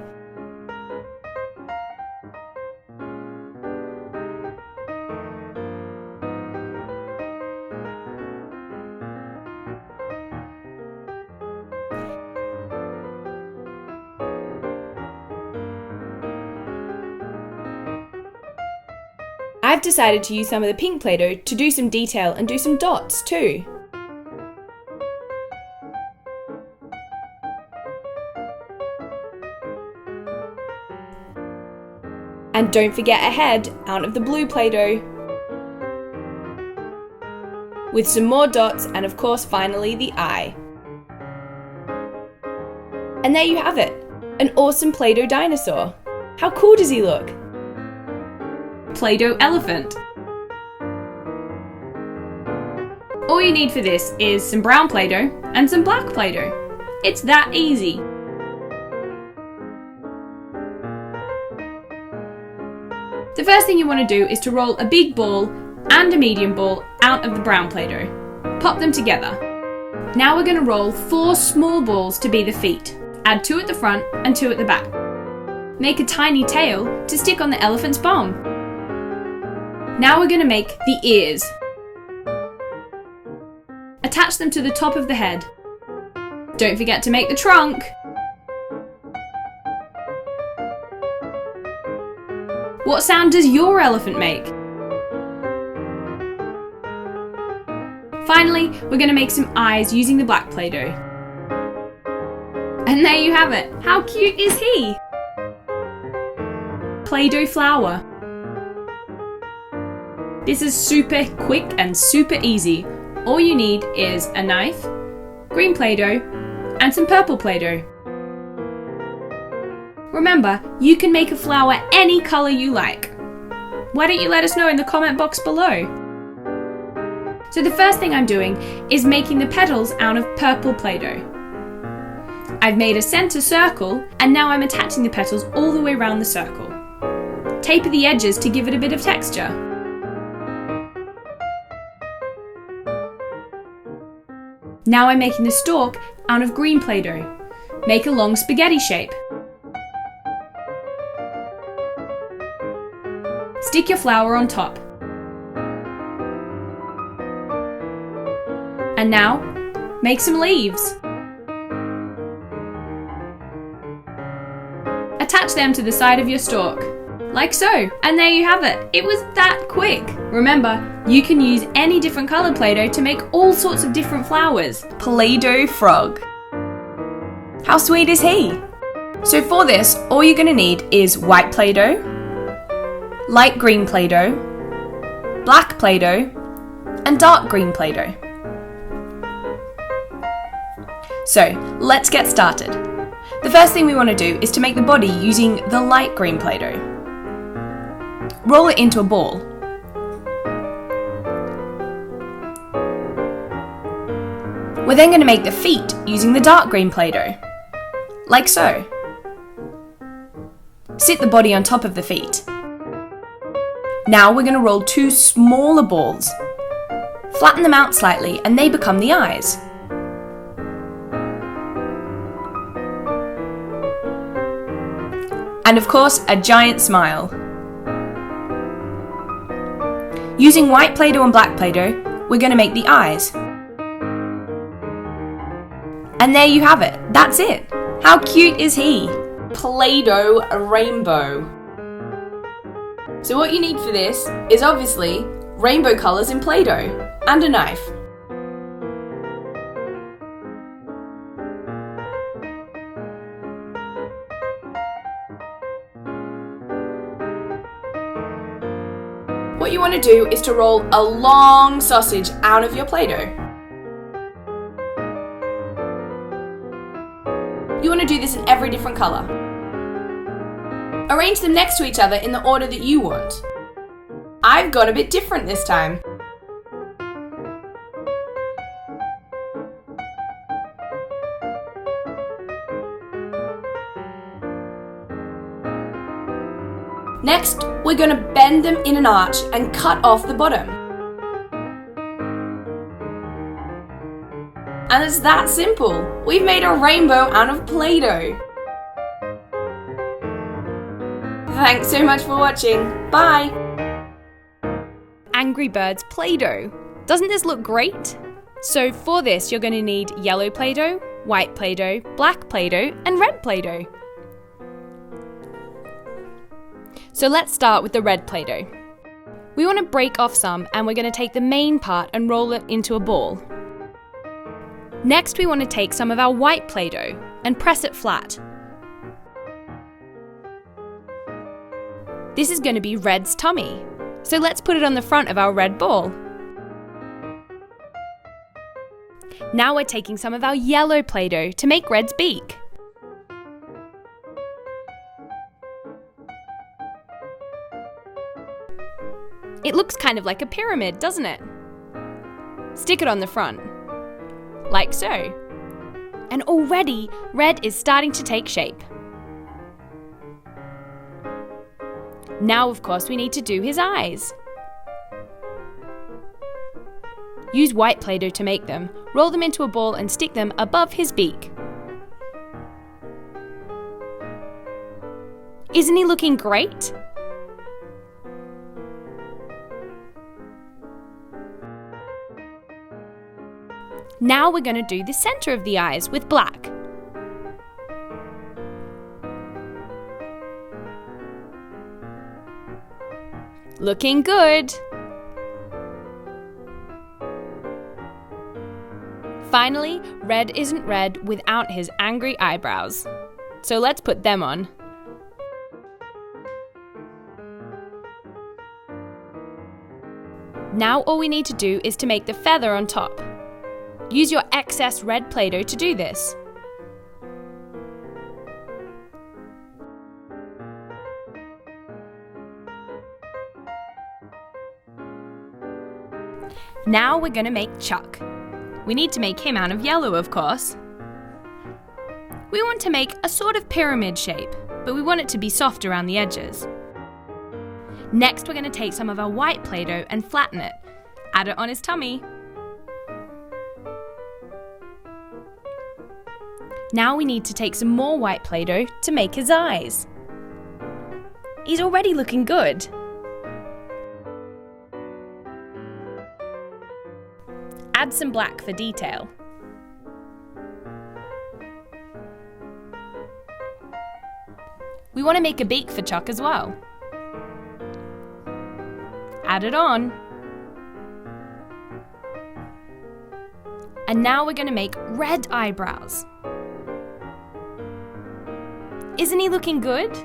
I've decided to use some of the pink Play-Doh to do some detail and do some dots too. And don't forget a head out of the blue Play-Doh. With some more dots and of course finally the eye. And there you have it, an awesome Play-Doh dinosaur. How cool does he look? Play-Doh elephant. All you need for this is some brown Play-Doh and some black Play-Doh. It's that easy. The first thing you want to do is to roll a big ball and a medium ball out of the brown Play-Doh. Pop them together. Now we're going to roll 4 small balls to be the feet. Add 2 at the front and 2 at the back. Make a tiny tail to stick on the elephant's bum. Now we're going to make the ears. Attach them to the top of the head. Don't forget to make the trunk. What sound does your elephant make? Finally, we're going to make some eyes using the black Play-Doh. And there you have it. How cute is he? Play-Doh flower. This is super quick and super easy. All you need is a knife, green Play-Doh, and some purple Play-Doh. Remember, you can make a flower any colour you like. Why don't you let us know in the comment box below? So the first thing I'm doing is making the petals out of purple Play-Doh. I've made a centre circle and now I'm attaching the petals all the way around the circle. Taper the edges to give it a bit of texture. Now I'm making the stalk out of green Play-Doh. Make a long spaghetti shape. Stick your flower on top. And now, make some leaves. Attach them to the side of your stalk, like so, and there you have it. It was that quick. Remember, you can use any different colour Play-Doh to make all sorts of different flowers. Play-Doh frog. How sweet is he? So for this, all you're going to need is white Play-Doh, light green Play-Doh, black Play-Doh, and dark green Play-Doh. So, let's get started. The first thing we want to do is to make the body using the light green Play-Doh. Roll it into a ball. We're then going to make the feet using the dark green Play-Doh, like so. Sit the body on top of the feet. Now we're going to roll 2 smaller balls. Flatten them out slightly and they become the eyes. And of course, a giant smile. Using white Play-Doh and black Play-Doh, we're going to make the eyes. And there you have it. That's it. How cute is he? Play-Doh rainbow. So what you need for this is obviously rainbow colours in Play-Doh and a knife. What you want to do is to roll a long sausage out of your Play-Doh. You want to do this in every different colour. Arrange them next to each other in the order that you want. I've gone a bit different this time. Next, we're going to bend them in an arch and cut off the bottom. And it's that simple. We've made a rainbow out of Play-Doh. Thanks so much for watching. Bye! Angry Birds Play-Doh. Doesn't this look great? So for this, you're going to need yellow Play-Doh, white Play-Doh, black Play-Doh, and red Play-Doh. So let's start with the red Play-Doh. We want to break off some, and we're going to take the main part and roll it into a ball. Next, we want to take some of our white Play-Doh and press it flat. This is going to be Red's tummy, so let's put it on the front of our red ball. Now we're taking some of our yellow Play-Doh to make Red's beak. It looks kind of like a pyramid, doesn't it? Stick it on the front, like so. And already, Red is starting to take shape. Now, of course, we need to do his eyes. Use white Play-Doh to make them, roll them into a ball and stick them above his beak. Isn't he looking great? Now we're going to do the center of the eyes with black. Looking good! Finally, Red isn't red without his angry eyebrows. So let's put them on. Now all we need to do is to make the feather on top. Use your excess red Play-Doh to do this. Now we're going to make Chuck. We need to make him out of yellow, of course. We want to make a sort of pyramid shape, but we want it to be soft around the edges. Next, we're going to take some of our white Play-Doh and flatten it. Add it on his tummy. Now we need to take some more white Play-Doh to make his eyes. He's already looking good. Add some black for detail. We want to make a beak for Chuck as well. Add it on. And now we're going to make red eyebrows. Isn't he looking good?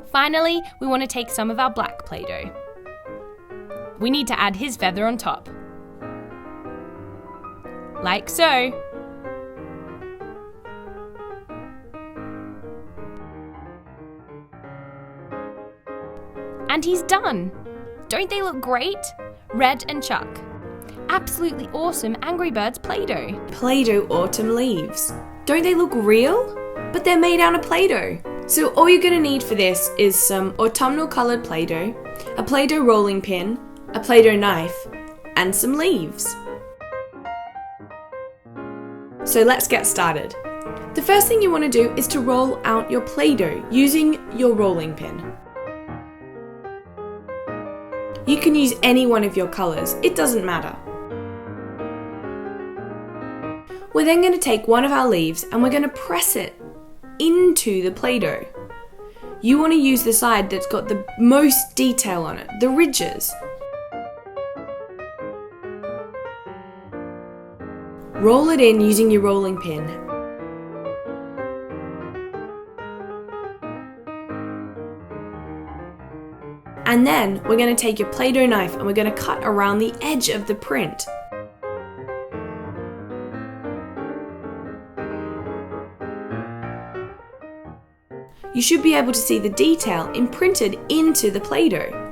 Finally, we want to take some of our black Play-Doh. We need to add his feather on top. Like so. And he's done! Don't they look great? Red and Chuck. Absolutely awesome Angry Birds Play-Doh. Play-Doh autumn leaves. Don't they look real? But they're made out of Play-Doh. So all you're going to need for this is some autumnal coloured Play-Doh, a Play-Doh rolling pin, a Play-Doh knife, and some leaves. So let's get started. The first thing you want to do is to roll out your Play-Doh using your rolling pin. You can use any one of your colours, it doesn't matter. We're then going to take one of our leaves and we're going to press it into the Play-Doh. You want to use the side that's got the most detail on it, the ridges. Roll it in using your rolling pin. And then we're going to take your Play-Doh knife and we're going to cut around the edge of the print. You should be able to see the detail imprinted into the Play-Doh.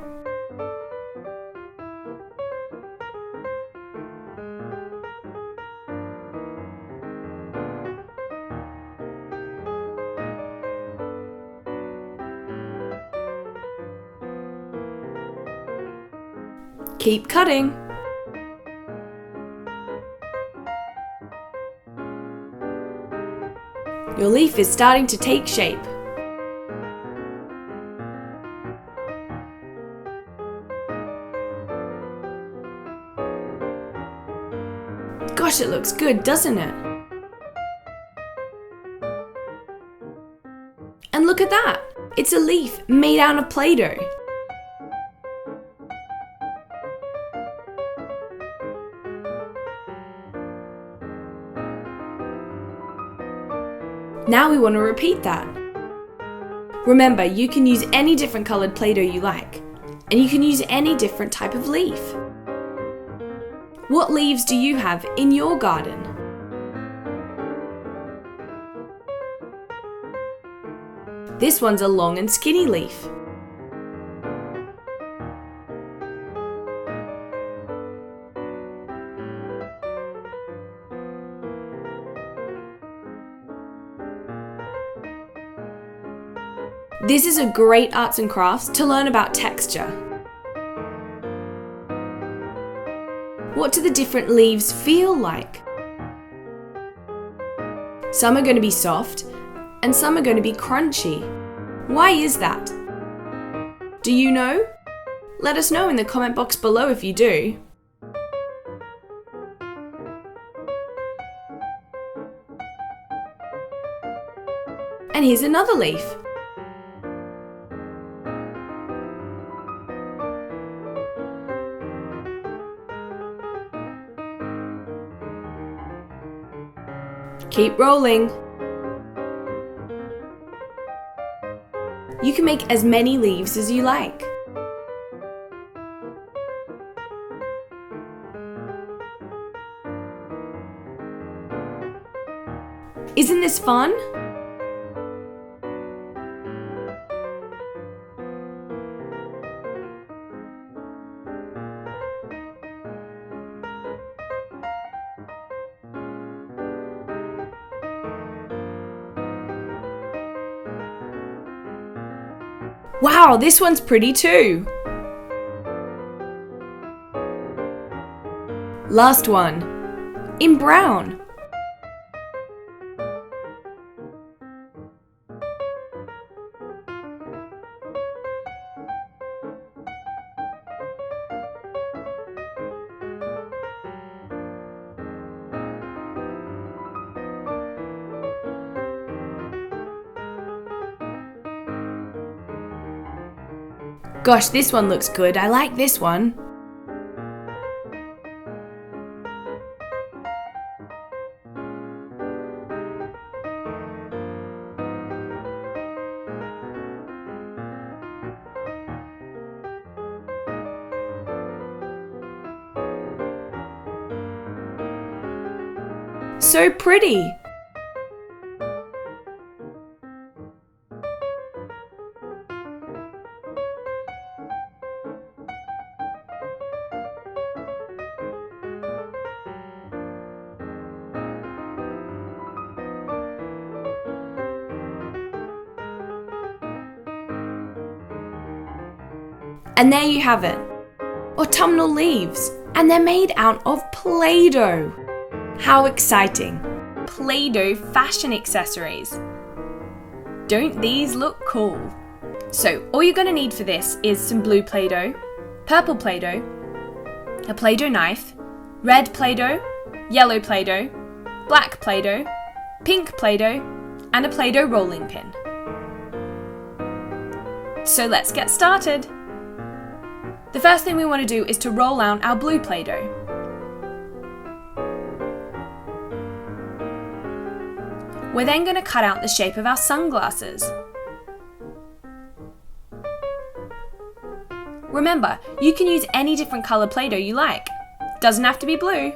Keep cutting. Your leaf is starting to take shape. Gosh, it looks good, doesn't it? It's a leaf made out of Play-Doh. Now we want to repeat that. Remember, you can use any different coloured Play-Doh you like, and you can use any different type of leaf. What leaves do you have in your garden? This one's a long and skinny leaf. This is a great arts and crafts to learn about texture. What do the different leaves feel like? Some are going to be soft and some are going to be crunchy. Why is that? Do you know? Let us know in the comment box below if you do. And here's another leaf. Keep rolling. You can make as many leaves as you like. Isn't this fun? Wow, this one's pretty too! Last one, in brown. Gosh, this one looks good. I like this one. So pretty! And there you have it, autumnal leaves, and they're made out of Play-Doh. How exciting! Play-Doh fashion accessories. Don't these look cool? So all you're going to need for this is some blue Play-Doh, purple Play-Doh, a Play-Doh knife, red Play-Doh, yellow Play-Doh, black Play-Doh, pink Play-Doh, and a Play-Doh rolling pin. So let's get started. The first thing we want to do is to roll out our blue Play-Doh. We're then going to cut out the shape of our sunglasses. Remember, you can use any different colour Play-Doh you like. Doesn't have to be blue.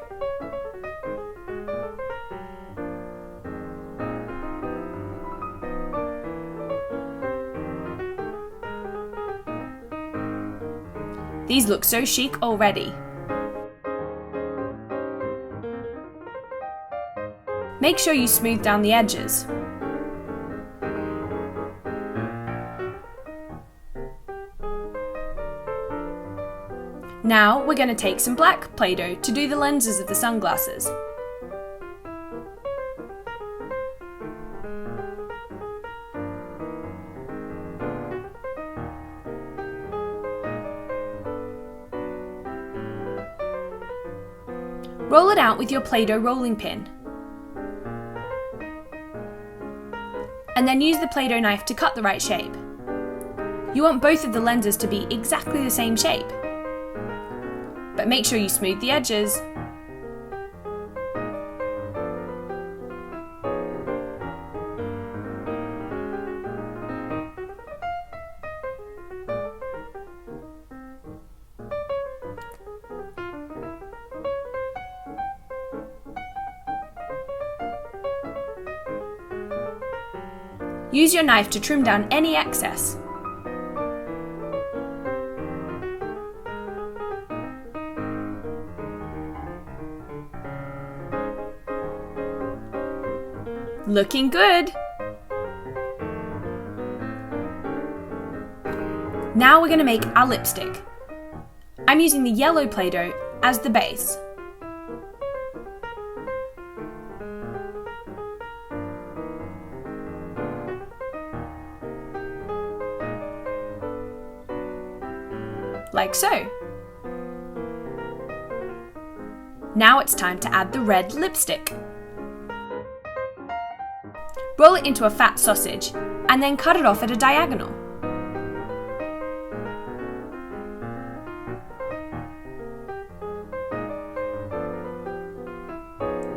These look so chic already. Make sure you smooth down the edges. Now we're going to take some black Play-Doh to do the lenses of the sunglasses. Roll it out with your Play-Doh rolling pin. And then use the Play-Doh knife to cut the right shape. You want both of the lenses to be exactly the same shape. But make sure you smooth the edges. Use your knife to trim down any excess. Looking good! Now we're going to make our lipstick. I'm using the yellow Play-Doh as the base. Like so. Now it's time to add the red lipstick. Roll it into a fat sausage and then cut it off at a diagonal.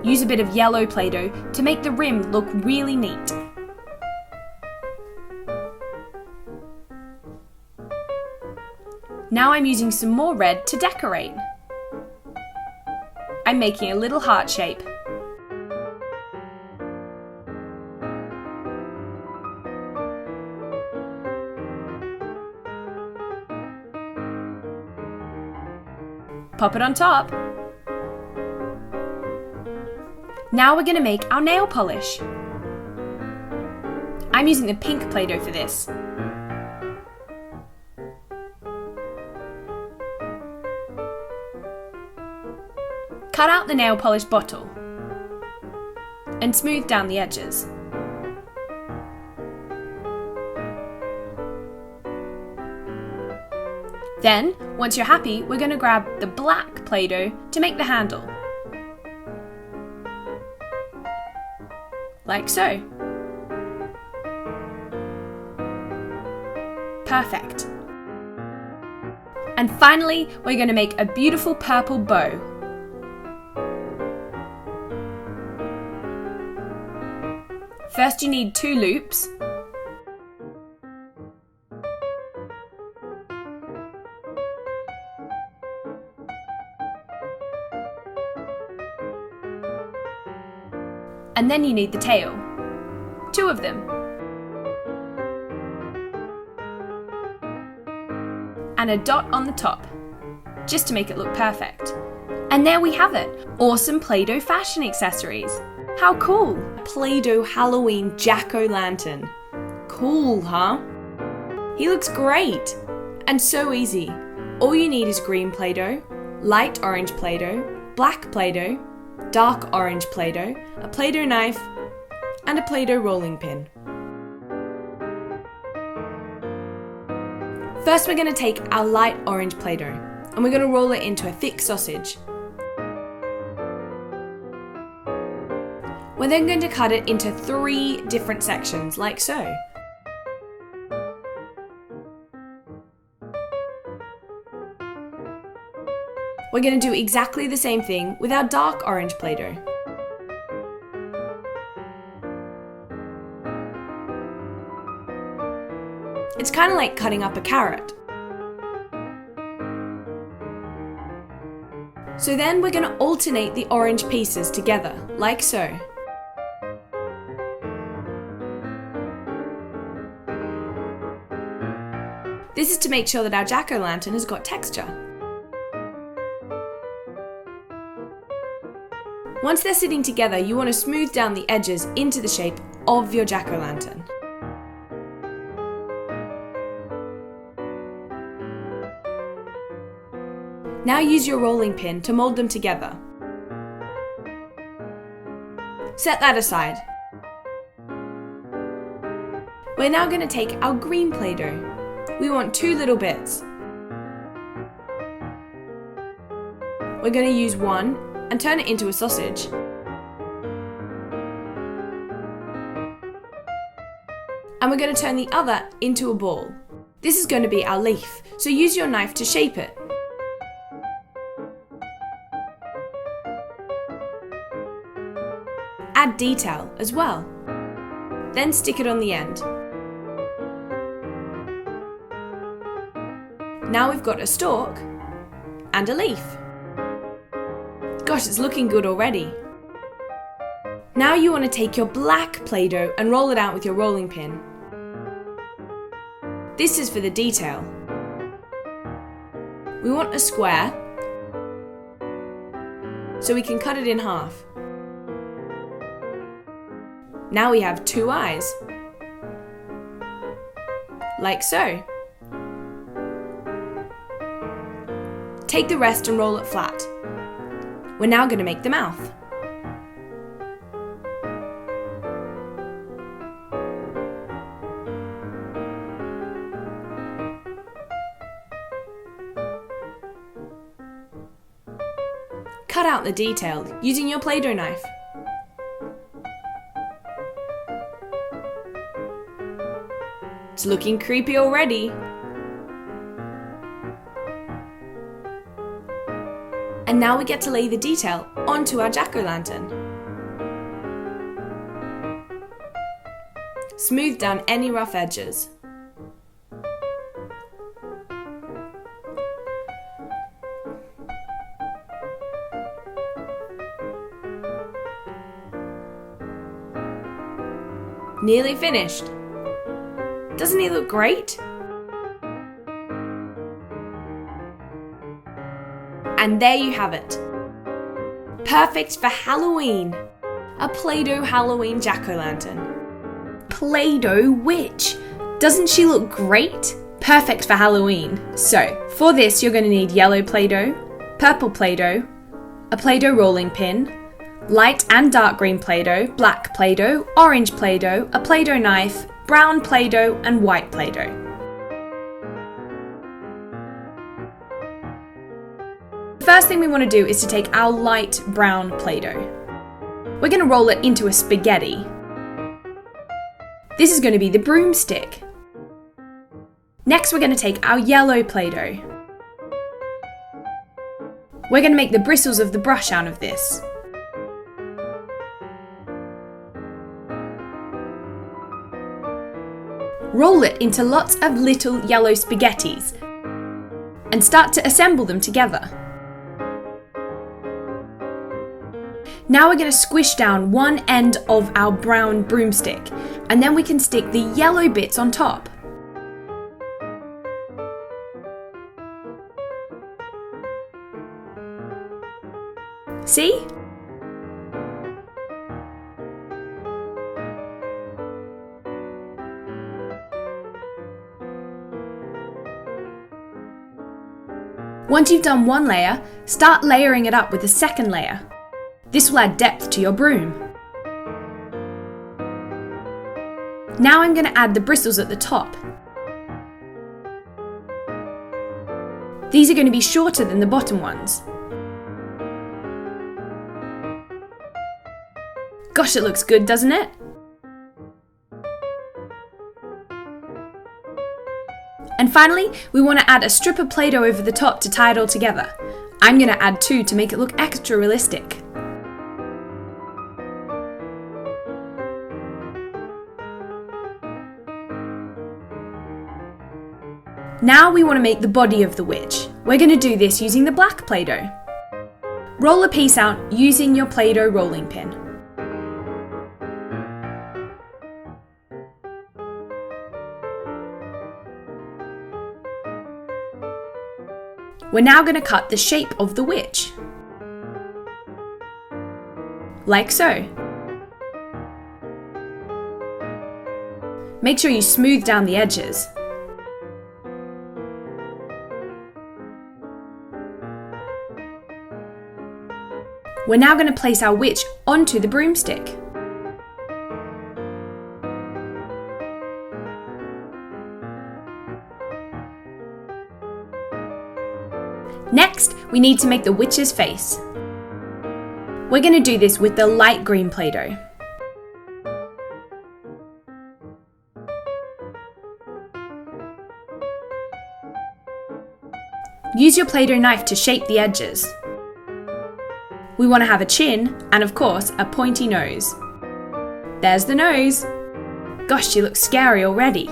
Use a bit of yellow Play-Doh to make the rim look really neat. Now I'm using some more red to decorate. I'm making a little heart shape. Pop it on top. Now we're going to make our nail polish. I'm using the pink Play-Doh for this. Cut out the nail polish bottle and smooth down the edges. Then, once you're happy, we're going to grab the black Play-Doh to make the handle. Like so. Perfect. And finally, we're going to make a beautiful purple bow. First you need 2 loops. And then you need the tail. 2 of them. And a dot on the top, just to make it look perfect. And there we have it, awesome Play-Doh fashion accessories. How cool! Play-Doh Halloween jack-o'-lantern. Cool, huh? He looks great! And so easy. All you need is green Play-Doh, light orange Play-Doh, black Play-Doh, dark orange Play-Doh, a Play-Doh knife, and a Play-Doh rolling pin. First we're going to take our light orange Play-Doh and we're going to roll it into a thick sausage. We're then going to cut it into 3 different sections, like so. We're going to do exactly the same thing with our dark orange Play-Doh. It's kind of like cutting up a carrot. So then we're going to alternate the orange pieces together, like so. This is to make sure that our jack-o'-lantern has got texture. Once they're sitting together, you want to smooth down the edges into the shape of your jack-o'-lantern. Now use your rolling pin to mold them together. Set that aside. We're now going to take our green Play-Doh. We want 2 little bits. We're going to use one and turn it into a sausage. And we're going to turn the other into a ball. This is going to be our leaf, so use your knife to shape it. Add detail as well. Then stick it on the end. Now we've got a stalk and a leaf. Gosh, it's looking good already. Now you want to take your black Play-Doh and roll it out with your rolling pin. This is for the detail. We want a square, so we can cut it in half. Now we have 2 eyes, like so. Take the rest and roll it flat. We're now going to make the mouth. Cut out the detail using your Play-Doh knife. It's looking creepy already. And now we get to lay the detail onto our jack-o'-lantern. Smooth down any rough edges. Nearly finished. Doesn't he look great? And there you have it. Perfect for Halloween. A Play-Doh Halloween jack-o'-lantern. Play-Doh witch. Doesn't she look great? Perfect for Halloween. So, for this you're going to need yellow Play-Doh, purple Play-Doh, a Play-Doh rolling pin, light and dark green Play-Doh, black Play-Doh, orange Play-Doh, a Play-Doh knife, brown Play-Doh and white Play-Doh. The first thing we want to do is to take our light brown Play-Doh. We're going to roll it into a spaghetti. This is going to be the broomstick. Next we're going to take our yellow Play-Doh. We're going to make the bristles of the brush out of this. Roll it into lots of little yellow spaghettis and start to assemble them together. Now we're going to squish down one end of our brown broomstick and then we can stick the yellow bits on top. See? Once you've done one layer, start layering it up with a second layer. This will add depth to your broom. Now I'm going to add the bristles at the top. These are going to be shorter than the bottom ones. Gosh, it looks good, doesn't it? And finally, we want to add a strip of Play-Doh over the top to tie it all together. I'm going to add 2 to make it look extra realistic. Now we want to make the body of the witch. We're going to do this using the black Play-Doh. Roll a piece out using your Play-Doh rolling pin. We're now going to cut the shape of the witch. Like so. Make sure you smooth down the edges. We're now going to place our witch onto the broomstick. Next, we need to make the witch's face. We're going to do this with the light green Play-Doh. Use your Play-Doh knife to shape the edges. We want to have a chin and, of course, a pointy nose. There's the nose. Gosh, she looks scary already.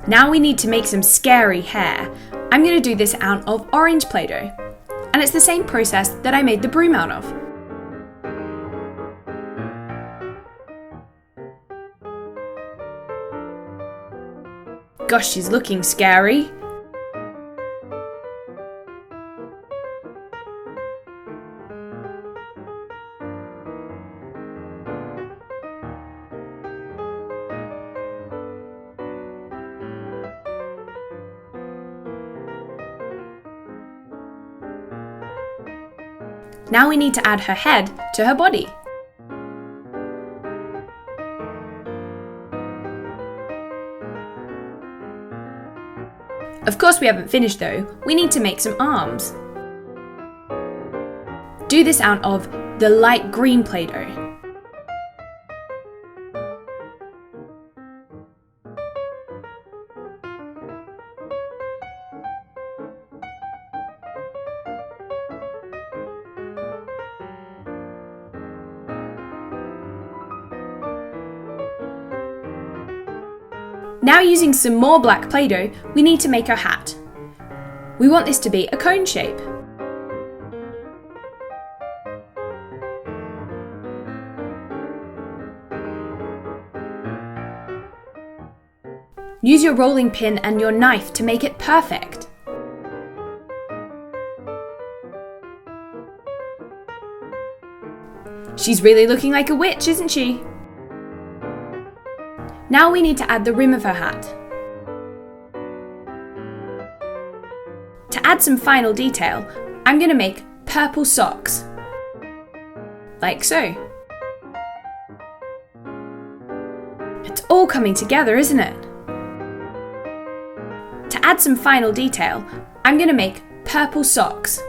Now we need to make some scary hair. I'm going to do this out of orange Play-Doh. And it's the same process that I made the broom out of. Gosh, she's looking scary. Now we need to add her head to her body. Of course we haven't finished though, we need to make some arms. Do this out of the light green Play-Doh. Now using some more black Play-Doh, we need to make her hat. We want this to be a cone shape. Use your rolling pin and your knife to make it perfect. She's really looking like a witch, isn't she? Now we need to add the rim of her hat. To add some final detail, I'm going to make purple socks. Like so. It's all coming together, isn't it? To add some final detail, I'm going to make purple socks.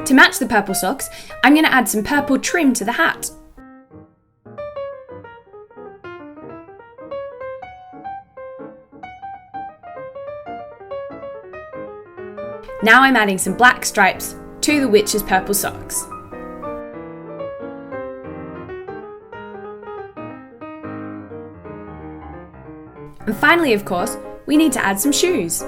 To match the purple socks, I'm going to add some purple trim to the hat. Now I'm adding some black stripes to the witch's purple socks. And finally, of course, we need to add some shoes.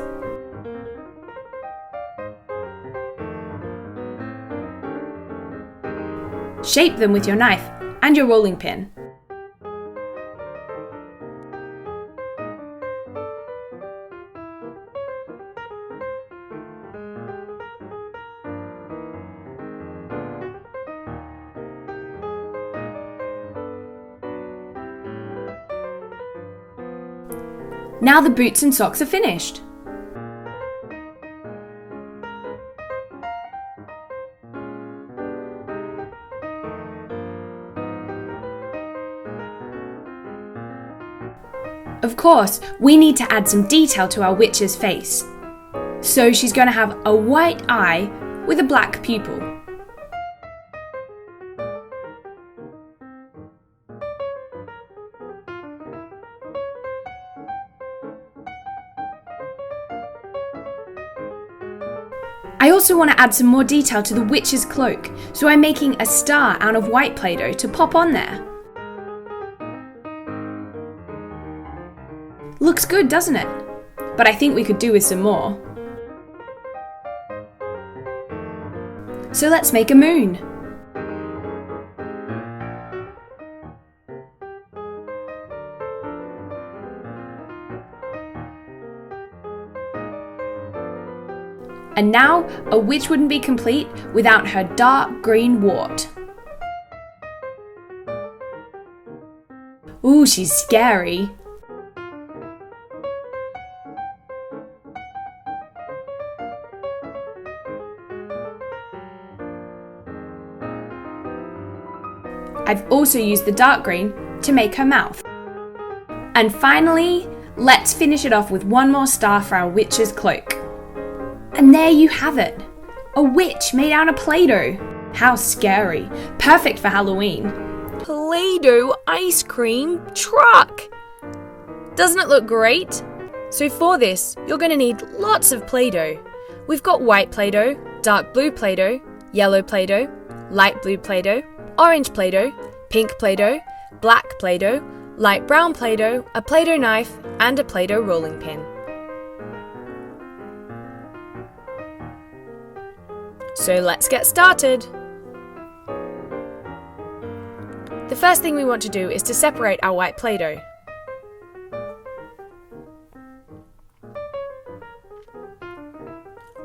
Shape them with your knife and your rolling pin. Now the boots and socks are finished. Of course, we need to add some detail to our witch's face. So she's going to have a white eye with a black pupil. I also want to add some more detail to the witch's cloak, so I'm making a star out of white Play-Doh to pop on there. Looks good, doesn't it? But I think we could do with some more. So let's make a moon. And now, a witch wouldn't be complete without her dark green wart. Ooh, she's scary. I've also used the dark green to make her mouth. And finally, let's finish it off with one more star for our witch's cloak. And there you have it, a witch made out of Play-Doh. How scary, perfect for Halloween. Play-Doh ice cream truck. Doesn't it look great? So for this, you're going to need lots of Play-Doh. We've got white Play-Doh, dark blue Play-Doh, yellow Play-Doh, light blue Play-Doh, orange Play-Doh, pink Play-Doh, black Play-Doh, light brown Play-Doh, a Play-Doh knife, and a Play-Doh rolling pin. So let's get started. The first thing we want to do is to separate our white Play-Doh.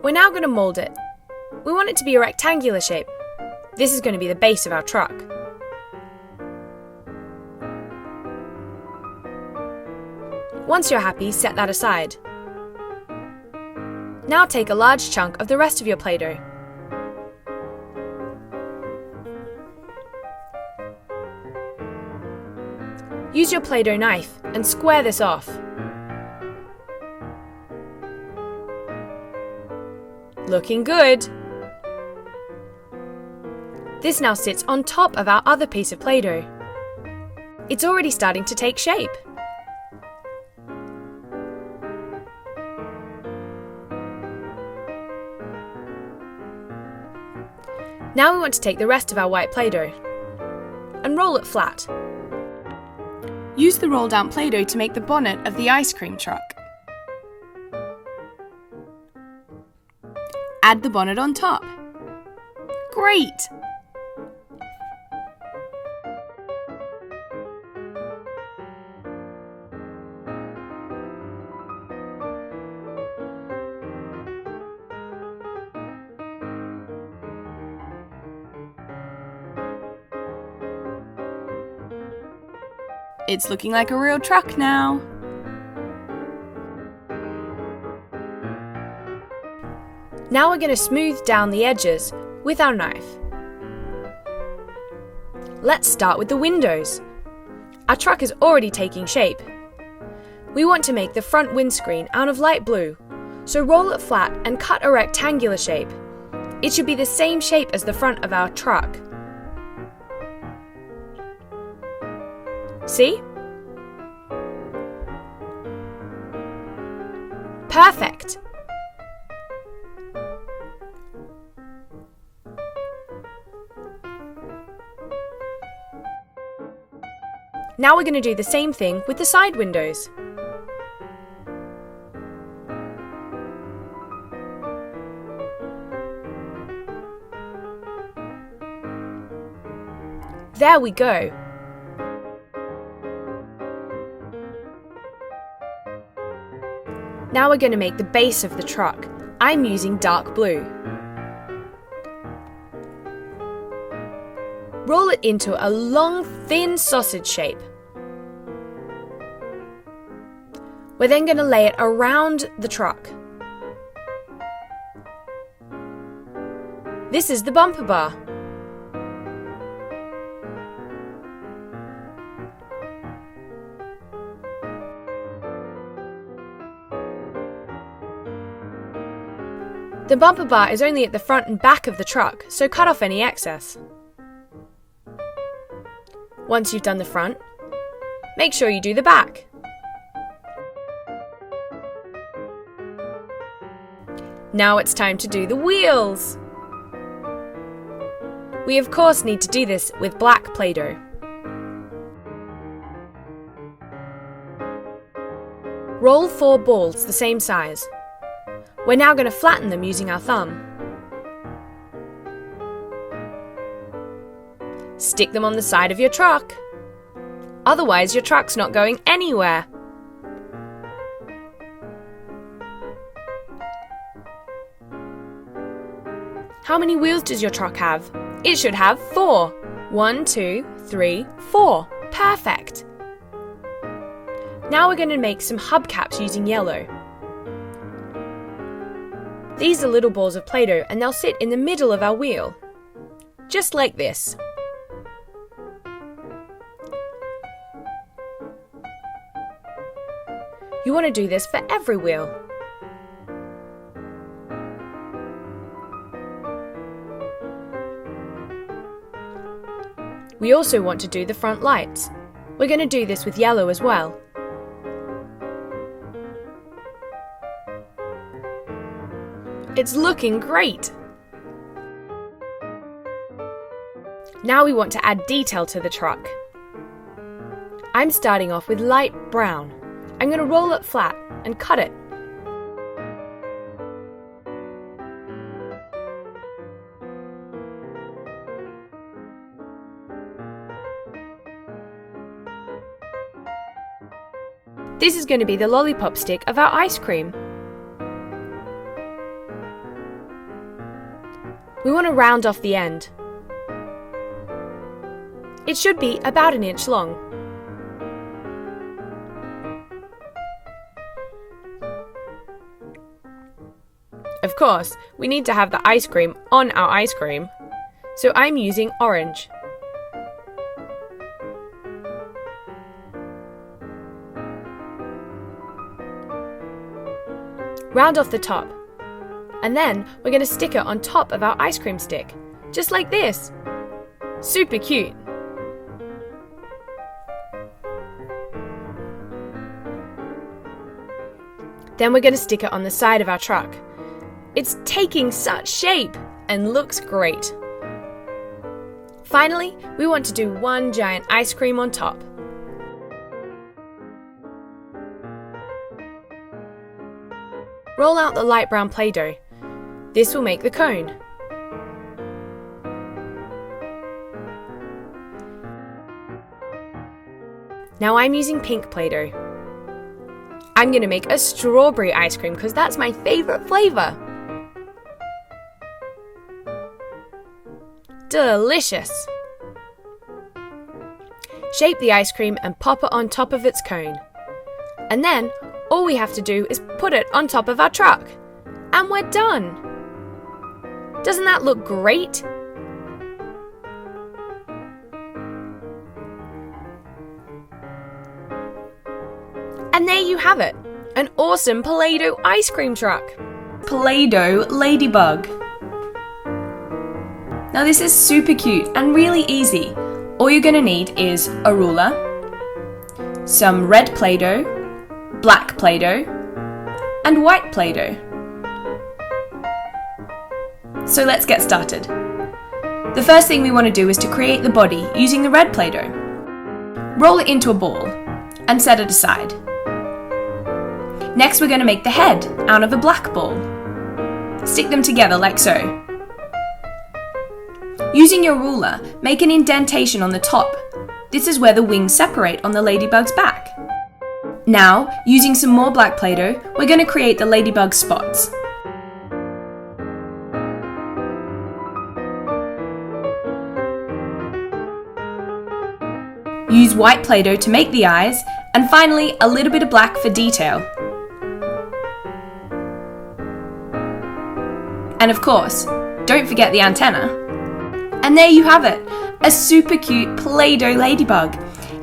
We're now going to mould it. We want it to be a rectangular shape. This is going to be the base of our truck. Once you're happy, set that aside. Now take a large chunk of the rest of your Play-Doh. Use your Play-Doh knife and square this off. Looking good! This now sits on top of our other piece of Play-Doh. It's already starting to take shape. Now we want to take the rest of our white Play-Doh and roll it flat. Use the roll down Play-Doh to make the bonnet of the ice cream truck. Add the bonnet on top. Great! It's looking like a real truck now. Now we're going to smooth down the edges with our knife. Let's start with the windows. Our truck is already taking shape. We want to make the front windscreen out of light blue, so roll it flat and cut a rectangular shape. It should be the same shape as the front of our truck. See? Perfect! Now we're going to do the same thing with the side windows. There we go. Now we're going to make the base of the truck. I'm using dark blue. Roll it into a long, thin sausage shape. We're then going to lay it around the truck. This is the bumper bar. The bumper bar is only at the front and back of the truck, so cut off any excess. Once you've done the front, make sure you do the back. Now it's time to do the wheels. We of course need to do this with black Play-Doh. Roll 4 balls the same size. We're now going to flatten them using our thumb. Stick them on the side of your truck. Otherwise, your truck's not going anywhere. How many wheels does your truck have? It should have 4. 1, 2, 3, 4. Perfect! Now we're going to make some hubcaps using yellow. These are little balls of Play-Doh and they'll sit in the middle of our wheel. Just like this. You want to do this for every wheel. We We also want to do the front lights. We're going to do this with yellow as well. It's looking great! Now we want to add detail to the truck. I'm starting off with light brown. I'm going to roll it flat and cut it. This is going to be the lollipop stick of our ice cream. We want to round off the end. It should be about 1 inch long. Of course, we need to have the ice cream on our ice cream, so I'm using orange. Round off the top, and then we're going to stick it on top of our ice cream stick, just like this. Super cute! Then we're going to stick it on the side of our truck. It's taking such shape and looks great. Finally, we want to do one giant ice cream on top. Roll out the light brown Play-Doh. This will make the cone. Now I'm using pink Play-Doh. I'm going to make a strawberry ice cream because that's my favourite flavour. Delicious! Shape the ice cream and pop it on top of its cone. And then all we have to do is put it on top of our truck. And we're done! Doesn't that look great? And there you have it, an awesome Play-Doh ice cream truck. Play-Doh ladybug. Now this is super cute and really easy. All you're going to need is a ruler, some red Play-Doh, black Play-Doh, and white Play-Doh. So let's get started. The first thing we want to do is to create the body using the red Play-Doh. Roll it into a ball and set it aside. Next we're going to make the head out of a black ball. Stick them together like so. Using your ruler, make an indentation on the top. This is where the wings separate on the ladybug's back. Now, using some more black Play-Doh, we're going to create the ladybug spots. Use white Play-Doh to make the eyes, and finally a little bit of black for detail. And of course, don't forget the antenna. And there you have it, a super cute Play-Doh ladybug.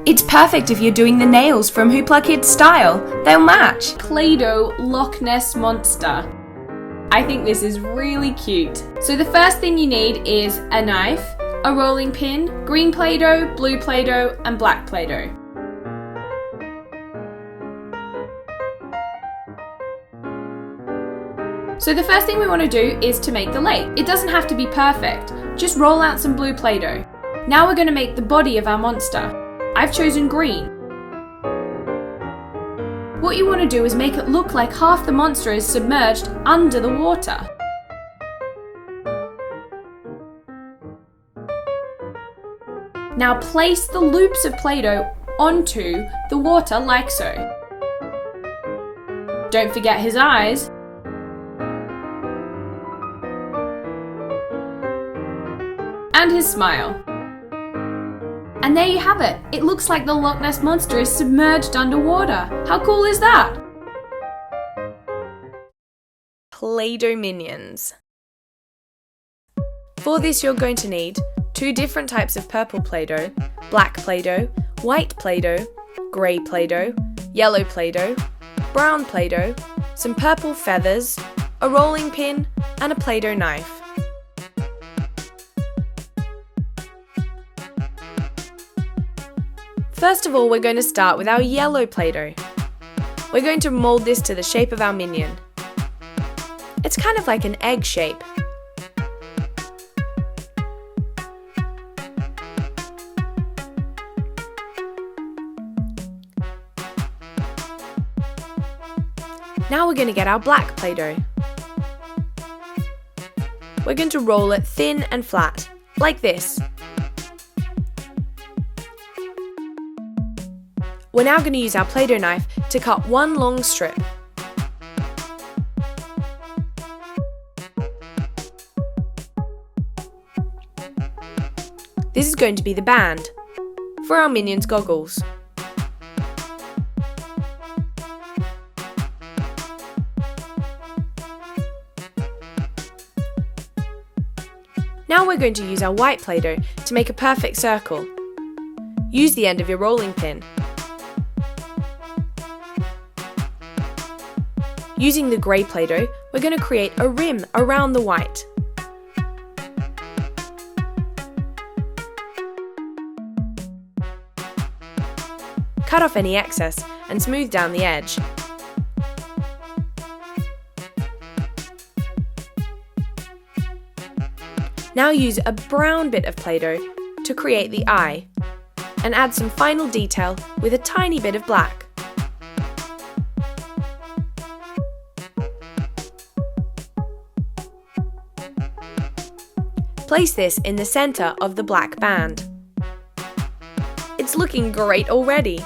It's perfect if you're doing the nails from HooplaKidz Style. They'll match. Play-Doh Loch Ness Monster. I think this is really cute. So the first thing you need is a knife, a rolling pin, green Play-Doh, blue Play-Doh, and black Play-Doh. So the first thing we want to do is to make the lake. It doesn't have to be perfect. Just roll out some blue Play-Doh. Now we're going to make the body of our monster. I've chosen green. What you want to do is make it look like half the monster is submerged under the water. Now place the loops of Play-Doh onto the water like so. Don't forget his eyes. And his smile. And there you have it. It looks like the Loch Ness Monster is submerged underwater. How cool is that? Play-Doh minions. For this you're going to need 2 different types of purple Play-Doh, black Play-Doh, white Play-Doh, grey Play-Doh, yellow Play-Doh, brown Play-Doh, some purple feathers, a rolling pin, and a Play-Doh knife. First of all, we're going to start with our yellow Play-Doh. We're going to mould this to the shape of our minion. It's kind of like an egg shape. Now we're going to get our black Play-Doh. We're going to roll it thin and flat, like this. We're now going to use our Play-Doh knife to cut one long strip. This is going to be the band for our minion's goggles. Now we're going to use our white Play-Doh to make a perfect circle. Use the end of your rolling pin. Using the grey Play-Doh, we're going to create a rim around the white. Cut off any excess and smooth down the edge. Now use a brown bit of Play-Doh to create the eye, and add some final detail with a tiny bit of black. Place this in the centre of the black band. It's looking great already!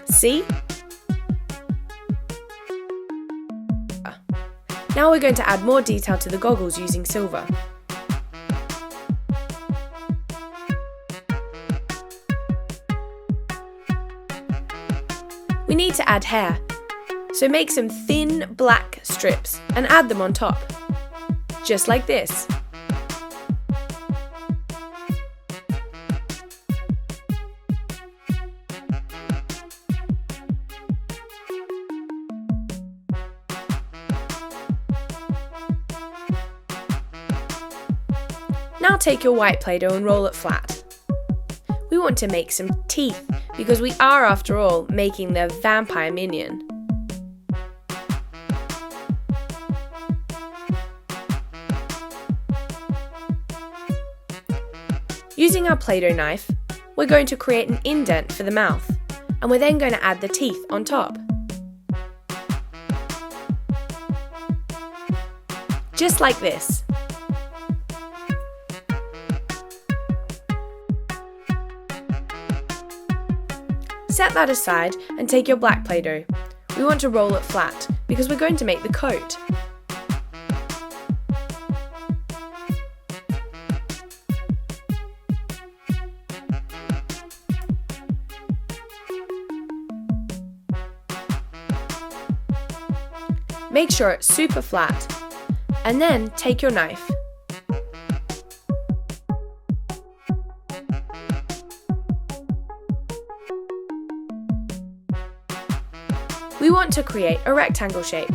See? Now we're going to add more detail to the goggles using silver. We need to add hair, so make some thin black strips and add them on top, just like this. Now take your white Play-Doh and roll it flat. We want to make some teeth because we are, after all, making the vampire minion. Using our Play-Doh knife, we're going to create an indent for the mouth, and we're then going to add the teeth on top. Just like this. Set that aside and take your black Play-Doh. We want to roll it flat because we're going to make the coat. Make sure it's super flat, and then take your knife. We want to create a rectangle shape.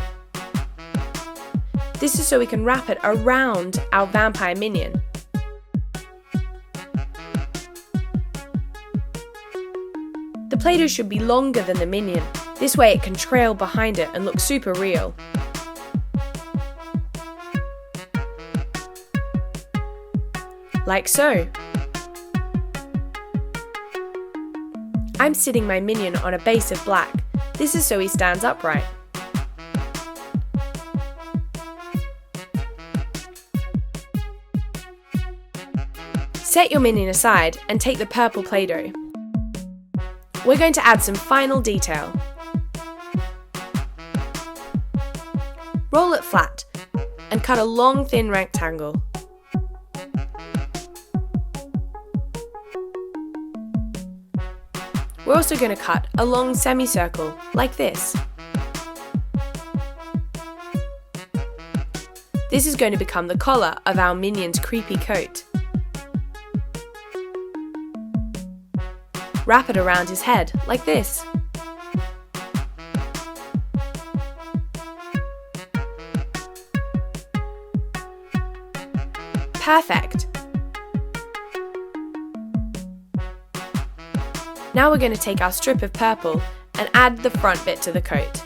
This is so we can wrap it around our vampire minion. The Play-Doh should be longer than the minion. This way it can trail behind it and look super real. Like so. I'm sitting my minion on a base of black. This is so he stands upright. Set your minion aside and take the purple Play-Doh. We're going to add some final detail. Roll it flat and cut a long thin rectangle. We're also going to cut a long semicircle, like this. This is going to become the collar of our minion's creepy coat. Wrap it around his head, like this. Perfect! Now we're going to take our strip of purple and add the front bit to the coat.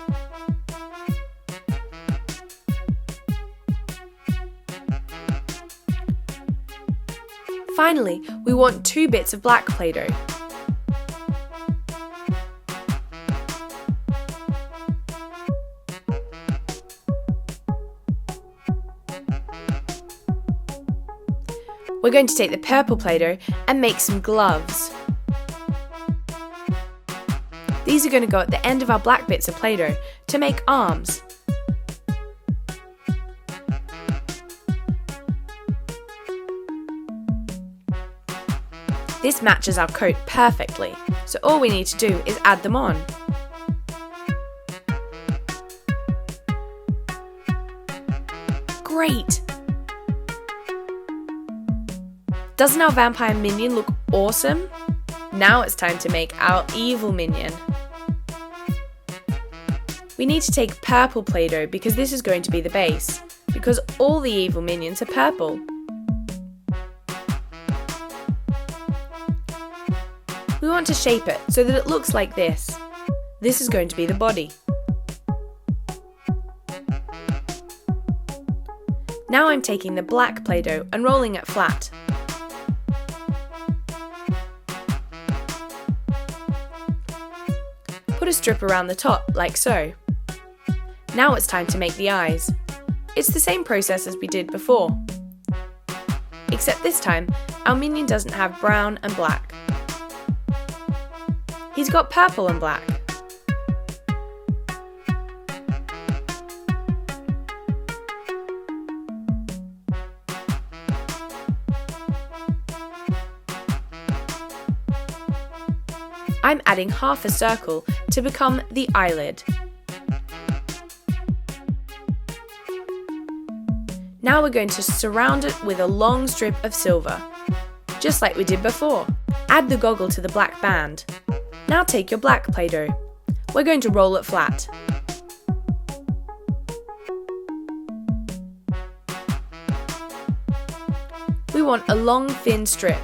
Finally, we want 2 bits of black Play-Doh. We're going to take the purple Play-Doh and make some gloves. These are going to go at the end of our black bits of Play-Doh to make arms. This matches our coat perfectly, so all we need to do is add them on. Great! Doesn't our vampire minion look awesome? Now it's time to make our evil minion. We need to take purple Play-Doh because this is going to be the base, because all the evil minions are purple. We want to shape it so that it looks like this. This is going to be the body. Now I'm taking the black Play-Doh and rolling it flat. Put a strip around the top, like so. Now it's time to make the eyes. It's the same process as we did before. Except this time, our minion doesn't have brown and black. He's got purple and black. I'm adding half a circle to become the eyelid. Now we're going to surround it with a long strip of silver, just like we did before. Add the goggle to the black band. Now take your black Play-Doh. We're going to roll it flat. We want a long, thin strip.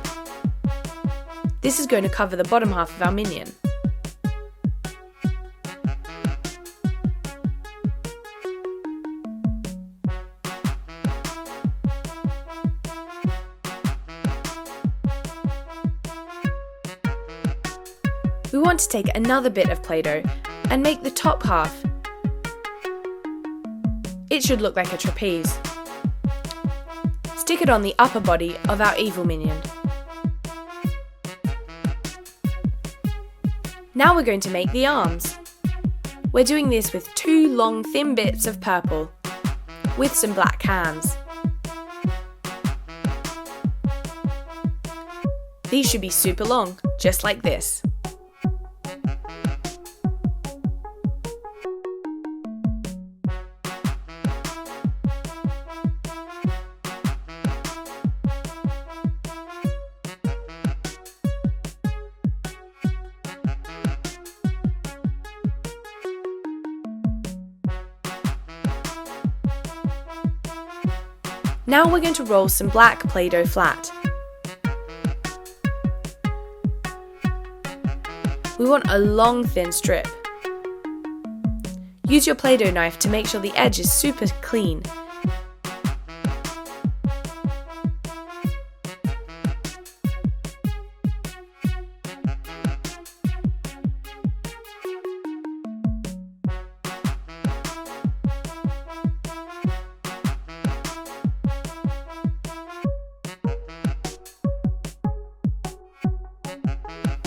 This is going to cover the bottom half of our minion. We want to take another bit of Play-Doh and make the top half. It should look like a trapeze. Stick it on the upper body of our evil minion. Now we're going to make the arms. We're doing this with 2 long thin bits of purple, with some black hands. These should be super long, just like this. Now we're going to roll some black Play-Doh flat. We want a long thin strip. Use your Play-Doh knife to make sure the edge is super clean.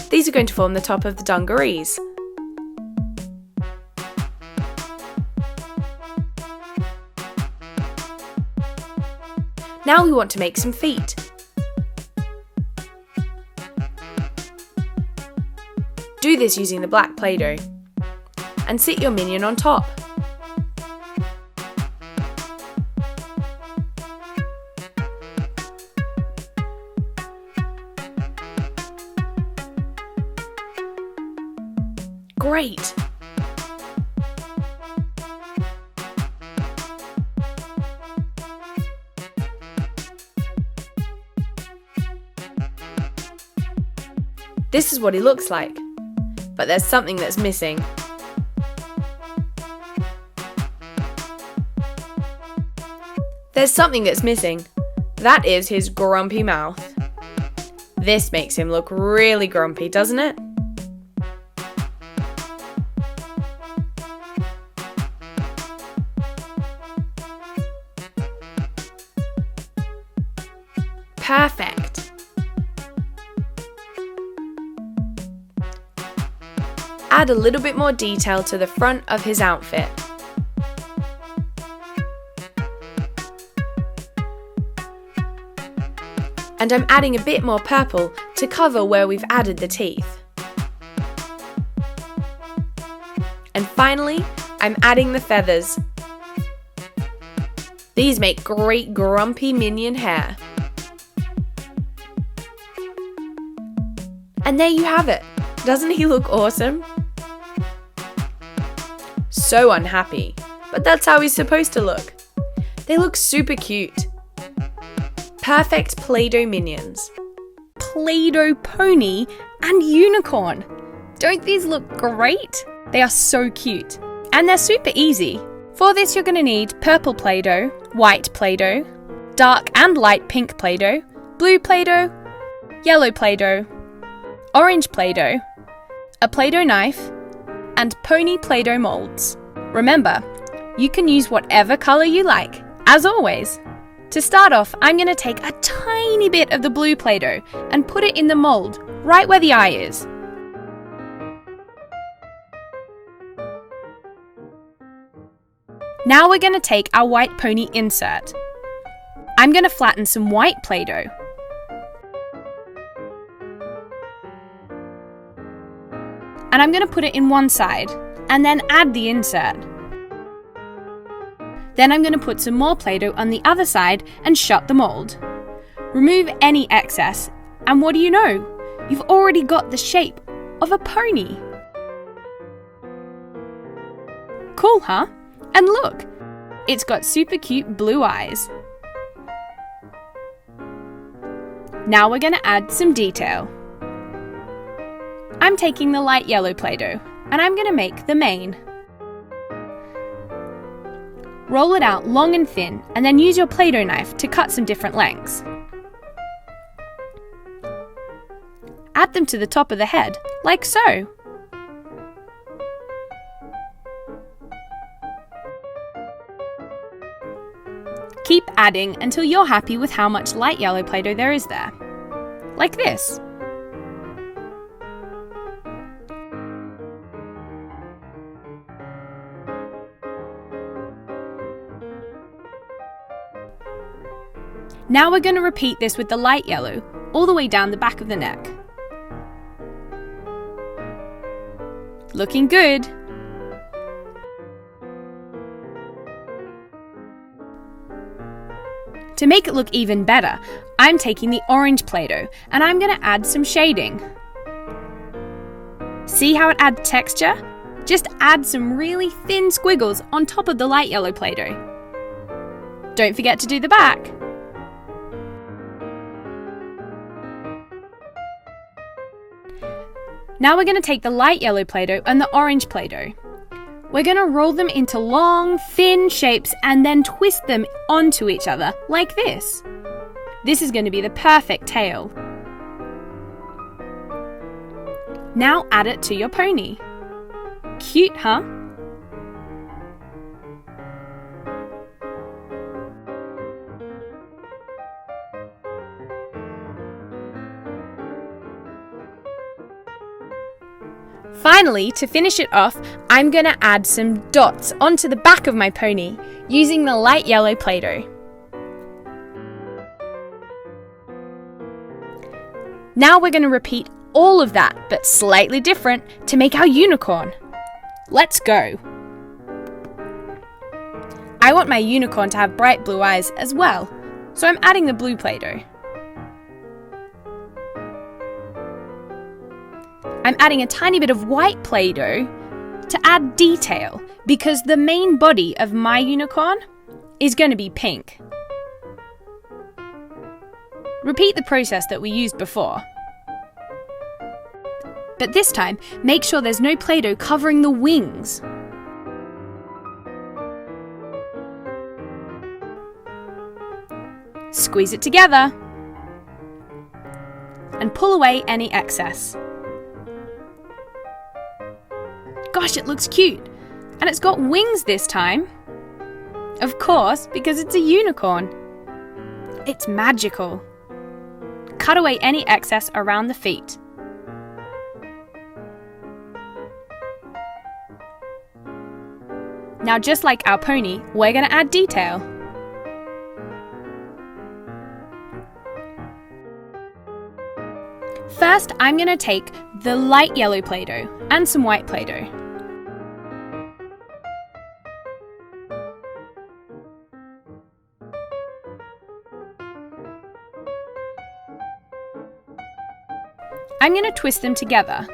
These are going to form the top of the dungarees. Now we want to make some feet. Do this using the black Play-Doh and sit your minion on top. Great! This is what he looks like. But there's something that's missing. There's something that's missing. That is his grumpy mouth. This makes him look really grumpy, doesn't it? Perfect. Add a little bit more detail to the front of his outfit. And I'm adding a bit more purple to cover where we've added the teeth. And finally, I'm adding the feathers. These make great grumpy minion hair. And there you have it. Doesn't he look awesome? So unhappy, but that's how he's supposed to look. They look super cute. Perfect Play-Doh minions. Play-Doh pony and unicorn. Don't these look great? They are so cute. And they're super easy. For this you're going to need purple Play-Doh, white Play-Doh, dark and light pink Play-Doh, blue Play-Doh, yellow Play-Doh, orange Play-Doh, a Play-Doh knife, and pony Play-Doh molds. Remember, you can use whatever colour you like, as always. To start off, I'm going to take a tiny bit of the blue Play-Doh and put it in the mould, right where the eye is. Now we're going to take our white pony insert. I'm going to flatten some white Play-Doh. And I'm going to put it in one side, and then add the insert. Then I'm going to put some more Play-Doh on the other side and shut the mould. Remove any excess, and what do you know? You've already got the shape of a pony. Cool, huh? And look, it's got super cute blue eyes. Now we're going to add some detail. I'm taking the light yellow Play-Doh, and I'm going to make the mane. Roll it out long and thin, and then use your Play-Doh knife to cut some different lengths. Add them to the top of the head, like so. Keep adding until you're happy with how much light yellow Play-Doh there is there. Like this. Now we're going to repeat this with the light yellow, all the way down the back of the neck. Looking good! To make it look even better, I'm taking the orange Play-Doh and I'm going to add some shading. See how it adds texture? Just add some really thin squiggles on top of the light yellow Play-Doh. Don't forget to do the back. Now we're going to take the light yellow Play-Doh and the orange Play-Doh. We're going to roll them into long, thin shapes and then twist them onto each other, like this. This is going to be the perfect tail. Now add it to your pony. Cute, huh? Finally, to finish it off, I'm going to add some dots onto the back of my pony using the light yellow Play-Doh. Now we're going to repeat all of that, but slightly different, to make our unicorn. Let's go! I want my unicorn to have bright blue eyes as well, so I'm adding the blue Play-Doh. I'm adding a tiny bit of white Play-Doh to add detail, because the main body of my unicorn is going to be pink. Repeat the process that we used before. But this time, make sure there's no Play-Doh covering the wings. Squeeze it together and pull away any excess. Gosh, it looks cute! And it's got wings this time. Of course, because it's a unicorn. It's magical. Cut away any excess around the feet. Now, just like our pony, we're going to add detail. First, I'm going to take the light yellow Play-Doh and some white Play-Doh. I'm going to twist them together,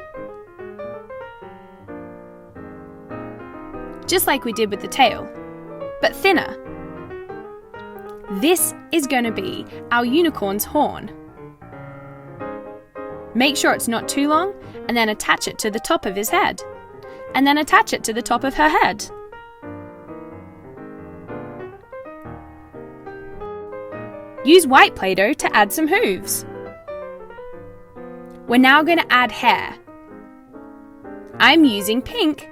just like we did with the tail, but thinner. This is going to be our unicorn's horn. Make sure it's not too long, and then attach it to the top of his head, and then attach it to the top of her head. Use white Play-Doh to add some hooves. We're now going to add hair. I'm using pink.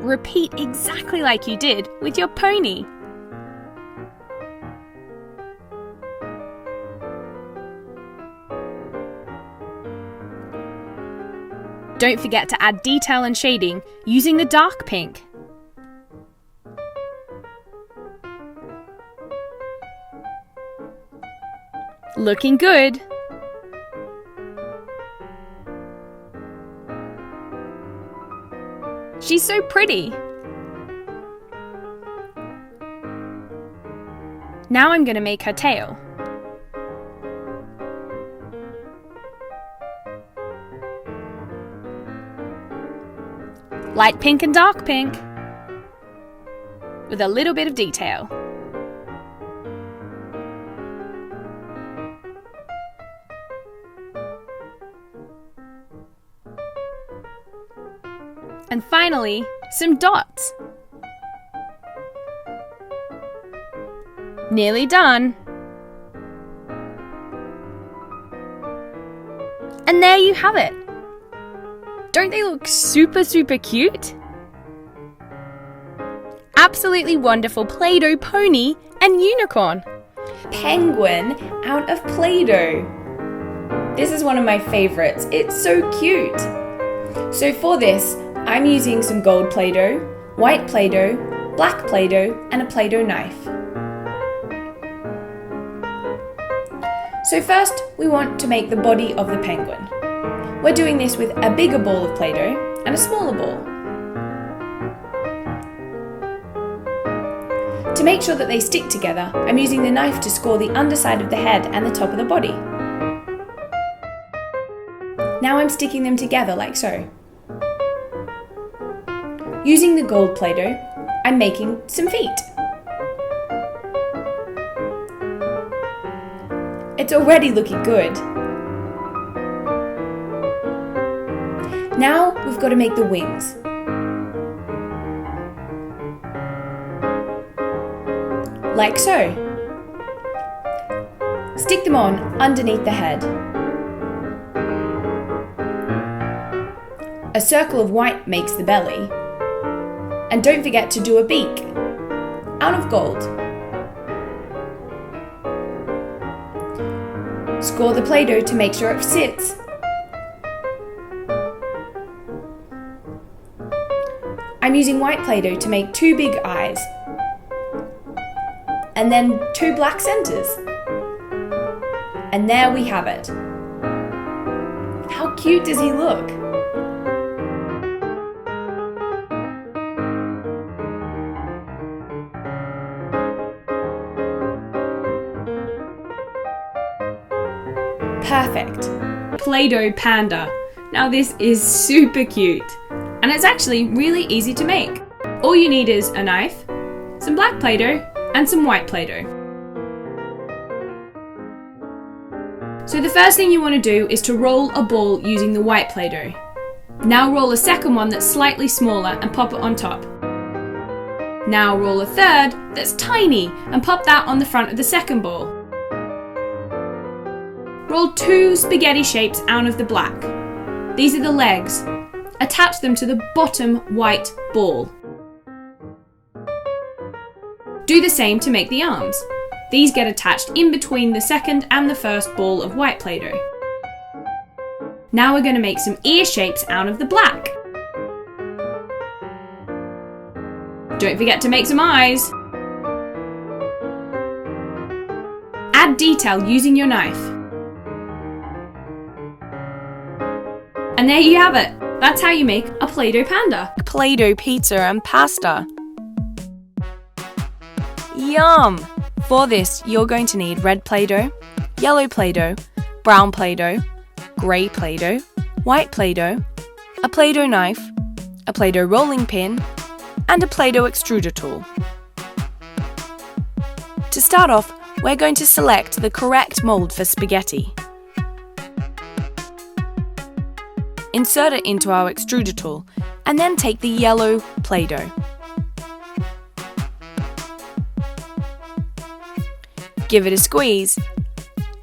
Repeat exactly like you did with your pony. Don't forget to add detail and shading using the dark pink. Looking good! She's so pretty! Now I'm going to make her tail. Light pink and dark pink, with a little bit of detail. And finally, some dots. Nearly done. And there you have it. Don't they look super cute? Absolutely wonderful Play-Doh pony and unicorn. Penguin out of Play-Doh. This is one of my favorites. It's so cute. So for this, I'm using some gold Play-Doh, white Play-Doh, black Play-Doh, and a Play-Doh knife. So first, we want to make the body of the penguin. We're doing this with a bigger ball of Play-Doh and a smaller ball. To make sure that they stick together, I'm using the knife to score the underside of the head and the top of the body. Now I'm sticking them together like so. Using the gold Play-Doh, I'm making some feet. It's already looking good. Now we've got to make the wings. Like so. Stick them on underneath the head. A circle of white makes the belly. And don't forget to do a beak, out of gold. Score the Play-Doh to make sure it sits. I'm using white Play-Doh to make 2 big eyes, and then 2 black centers. And there we have it. How cute does he look? Perfect. Play-Doh panda. Now this is super cute. And it's actually really easy to make. All you need is a knife, some black Play-Doh, and some white Play-Doh. So the first thing you want to do is to roll a ball using the white Play-Doh. Now roll a second one that's slightly smaller and pop it on top. Now roll a third that's tiny and pop that on the front of the second ball. Roll 2 spaghetti shapes out of the black. These are the legs. Attach them to the bottom white ball. Do the same to make the arms. These get attached in between the second and the first ball of white Play-Doh. Now we're going to make some ear shapes out of the black. Don't forget to make some eyes. Add detail using your knife. And there you have it. That's how you make a Play-Doh panda. Play-Doh pizza and pasta. Yum! For this, you're going to need red Play-Doh, yellow Play-Doh, brown Play-Doh, grey Play-Doh, white Play-Doh, a Play-Doh knife, a Play-Doh rolling pin, and a Play-Doh extruder tool. To start off, we're going to select the correct mould for spaghetti. Insert it into our extruder tool, and then take the yellow Play-Doh. Give it a squeeze,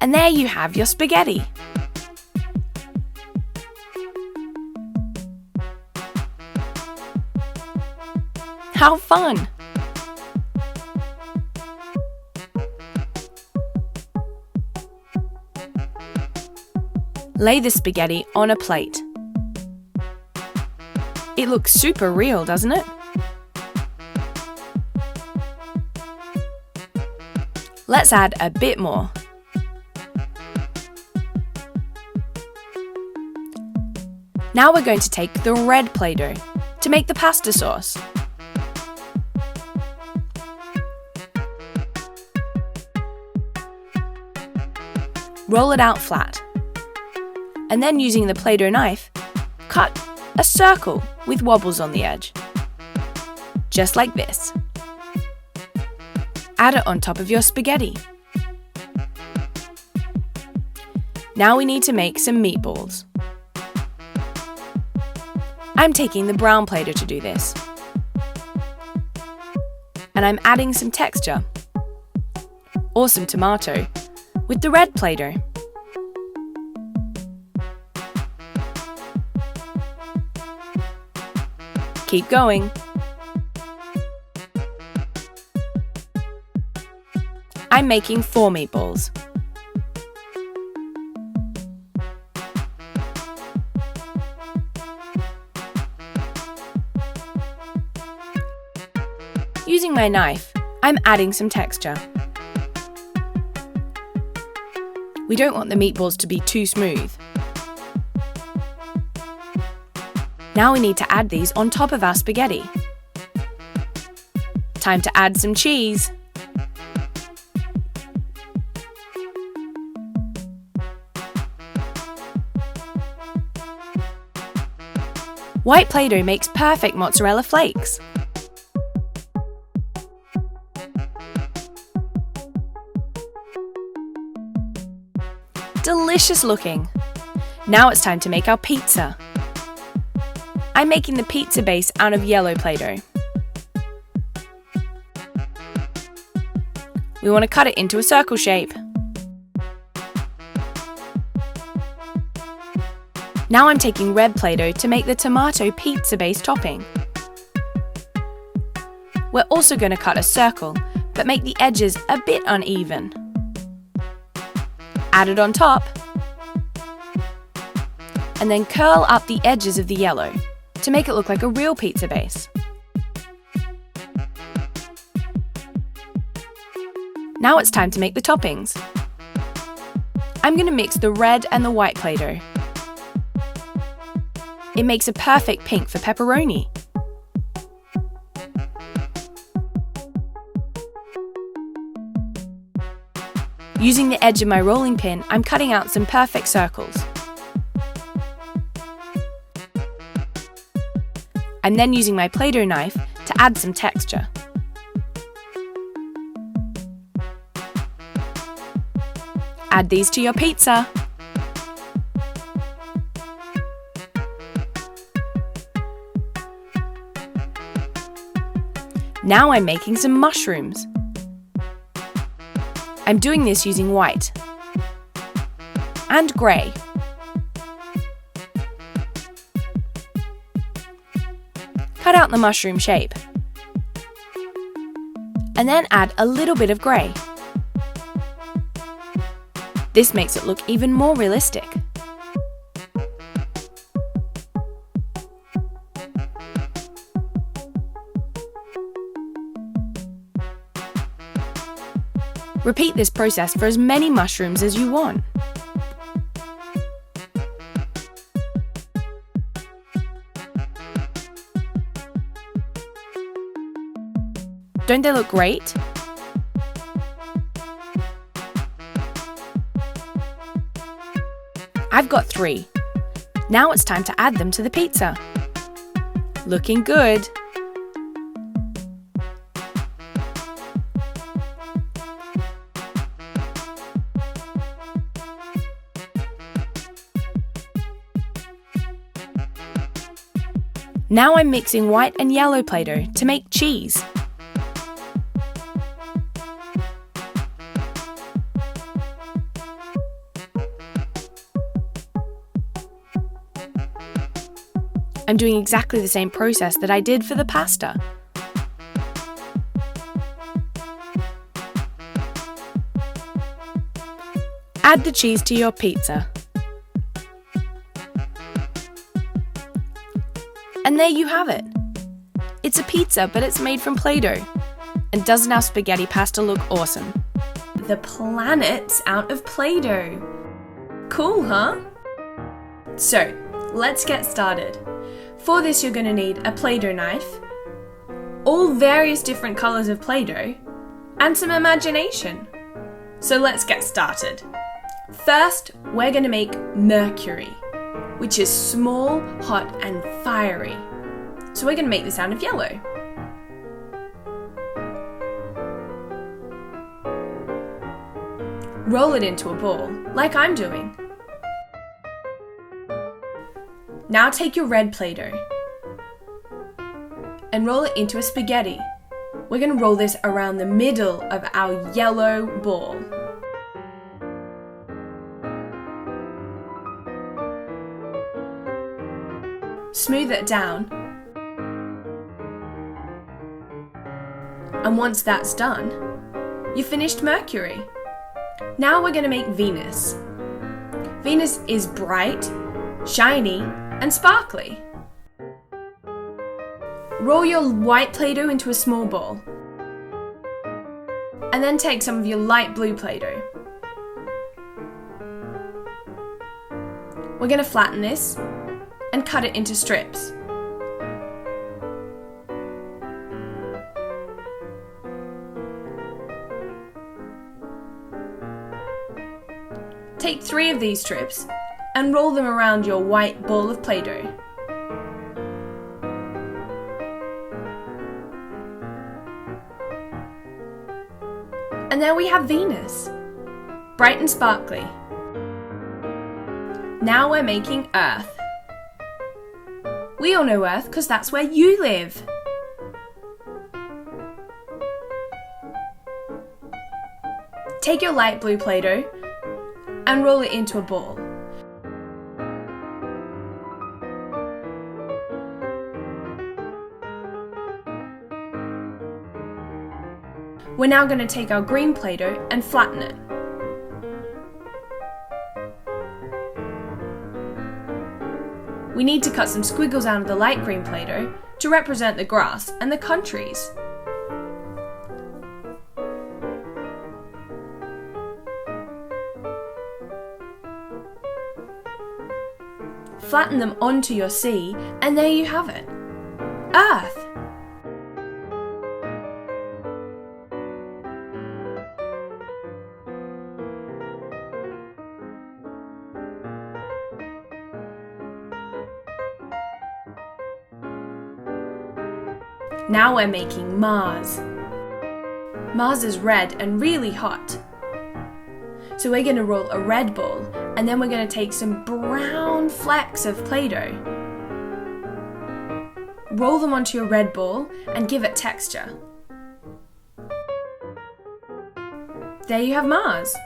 and there you have your spaghetti. How fun! Lay the spaghetti on a plate. It looks super real, doesn't it? Let's add a bit more. Now we're going to take the red Play-Doh to make the pasta sauce. Roll it out flat. And then using the Play-Doh knife, cut a circle with wobbles on the edge. Just like this. Add it on top of your spaghetti. Now we need to make some meatballs. I'm taking the brown Play-Doh to do this. And I'm adding some texture, or some tomato, with the red Play-Doh. Keep going. I'm making 4 meatballs. Using my knife, I'm adding some texture. We don't want the meatballs to be too smooth. Now we need to add these on top of our spaghetti. Time to add some cheese. White Play-Doh makes perfect mozzarella flakes. Delicious looking. Now it's time to make our pizza. I'm making the pizza base out of yellow Play-Doh. We want to cut it into a circle shape. Now I'm taking red Play-Doh to make the tomato pizza base topping. We're also going to cut a circle, but make the edges a bit uneven. Add it on top, and then curl up the edges of the yellow to make it look like a real pizza base. Now it's time to make the toppings. I'm going to mix the red and the white Play-Doh. It makes a perfect pink for pepperoni. Using the edge of my rolling pin, I'm cutting out some perfect circles. I'm then using my Play-Doh knife to add some texture. Add these to your pizza. Now I'm making some mushrooms. I'm doing this using white and grey. Cut out the mushroom shape. And then add a little bit of grey. This makes it look even more realistic. Repeat this process for as many mushrooms as you want. Don't they look great? I've got 3. Now it's time to add them to the pizza. Looking good. Now I'm mixing white and yellow Play-Doh to make cheese. I'm doing exactly the same process that I did for the pasta. Add the cheese to your pizza. And there you have it. It's a pizza, but it's made from Play-Doh. And doesn't our spaghetti pasta look awesome? The planet's out of Play-Doh. Cool, huh? So, let's get started. For this, you're going to need a Play-Doh knife, all various different colours of Play-Doh, and some imagination. So let's get started. First, we're going to make mercury, which is small, hot, and fiery. So we're going to make this out of yellow. Roll it into a ball, like I'm doing. Now take your red Play-Doh and roll it into a spaghetti. We're going to roll this around the middle of our yellow ball. Smooth it down. And once that's done, you've finished Mercury. Now we're going to make Venus. Venus is bright, shiny, and sparkly. Roll your white Play-Doh into a small ball. And then take some of your light blue Play-Doh. We're going to flatten this and cut it into strips. Take 3 of these strips and roll them around your white ball of Play-Doh. And there we have Venus, bright and sparkly. Now we're making Earth. We all know Earth because that's where you live. Take your light blue Play-Doh and roll it into a ball. We're now going to take our green Play-Doh and flatten it. We need to cut some squiggles out of the light green Play-Doh to represent the grass and the countries. Flatten them onto your sea, and there you have it. Earth! Now we're making Mars. Mars is red and really hot. So we're going to roll a red ball, and then we're going to take some brown flecks of Play-Doh. Roll them onto your red ball and give it texture. There you have Mars.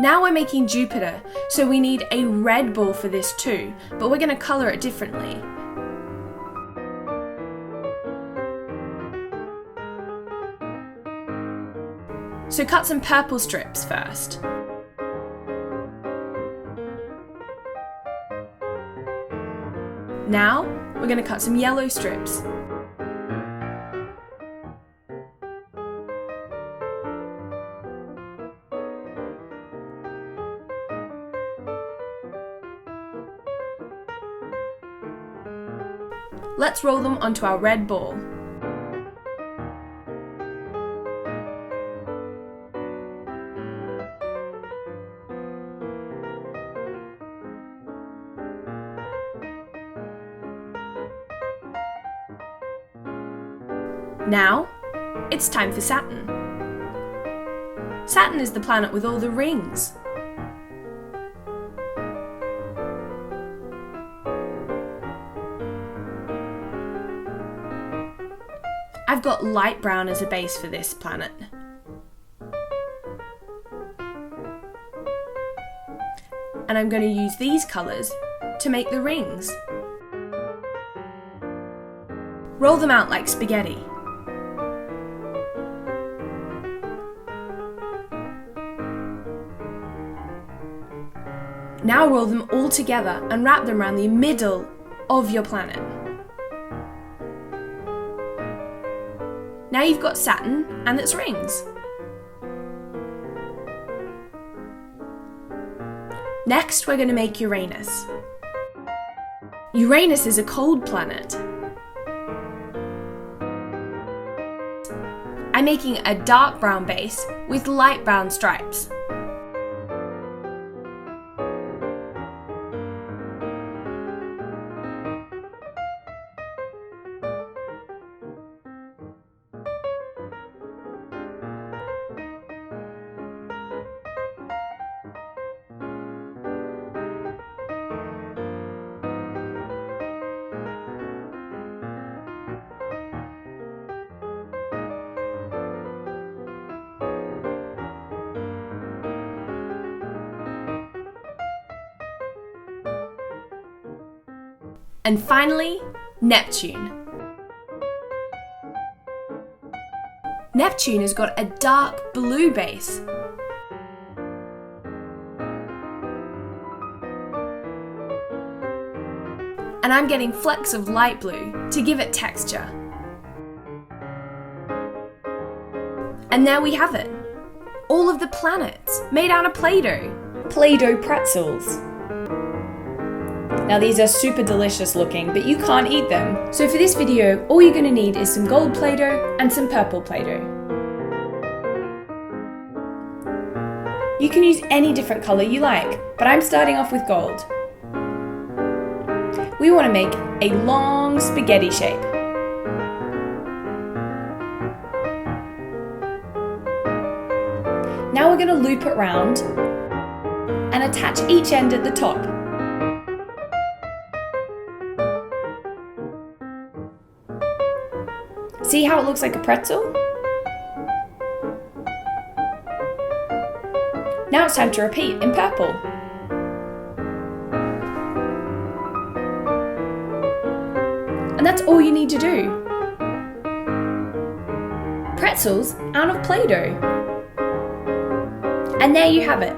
Now we're making Jupiter, so we need a red ball for this too, but we're going to colour it differently. So cut some purple strips first. Now we're going to cut some yellow strips. Let's roll them onto our red ball. Now, it's time for Saturn. Saturn is the planet with all the rings. I've got light brown as a base for this planet. And I'm going to use these colours to make the rings. Roll them out like spaghetti. Now roll them all together and wrap them around the middle of your planet. Now you've got Saturn and its rings. Next, we're going to make Uranus. Uranus is a cold planet. I'm making a dark brown base with light brown stripes. And finally, Neptune. Neptune has got a dark blue base. And I'm getting flecks of light blue to give it texture. And there we have it. All of the planets made out of Play-Doh. Play-Doh pretzels. Now these are super delicious looking, but you can't eat them. So for this video, all you're going to need is some gold Play-Doh and some purple Play-Doh. You can use any different colour you like, but I'm starting off with gold. We want to make a long spaghetti shape. Now we're going to loop it round and attach each end at the top. See how it looks like a pretzel? Now it's time to repeat in purple. And that's all you need to do. Pretzels out of Play-Doh. And there you have it.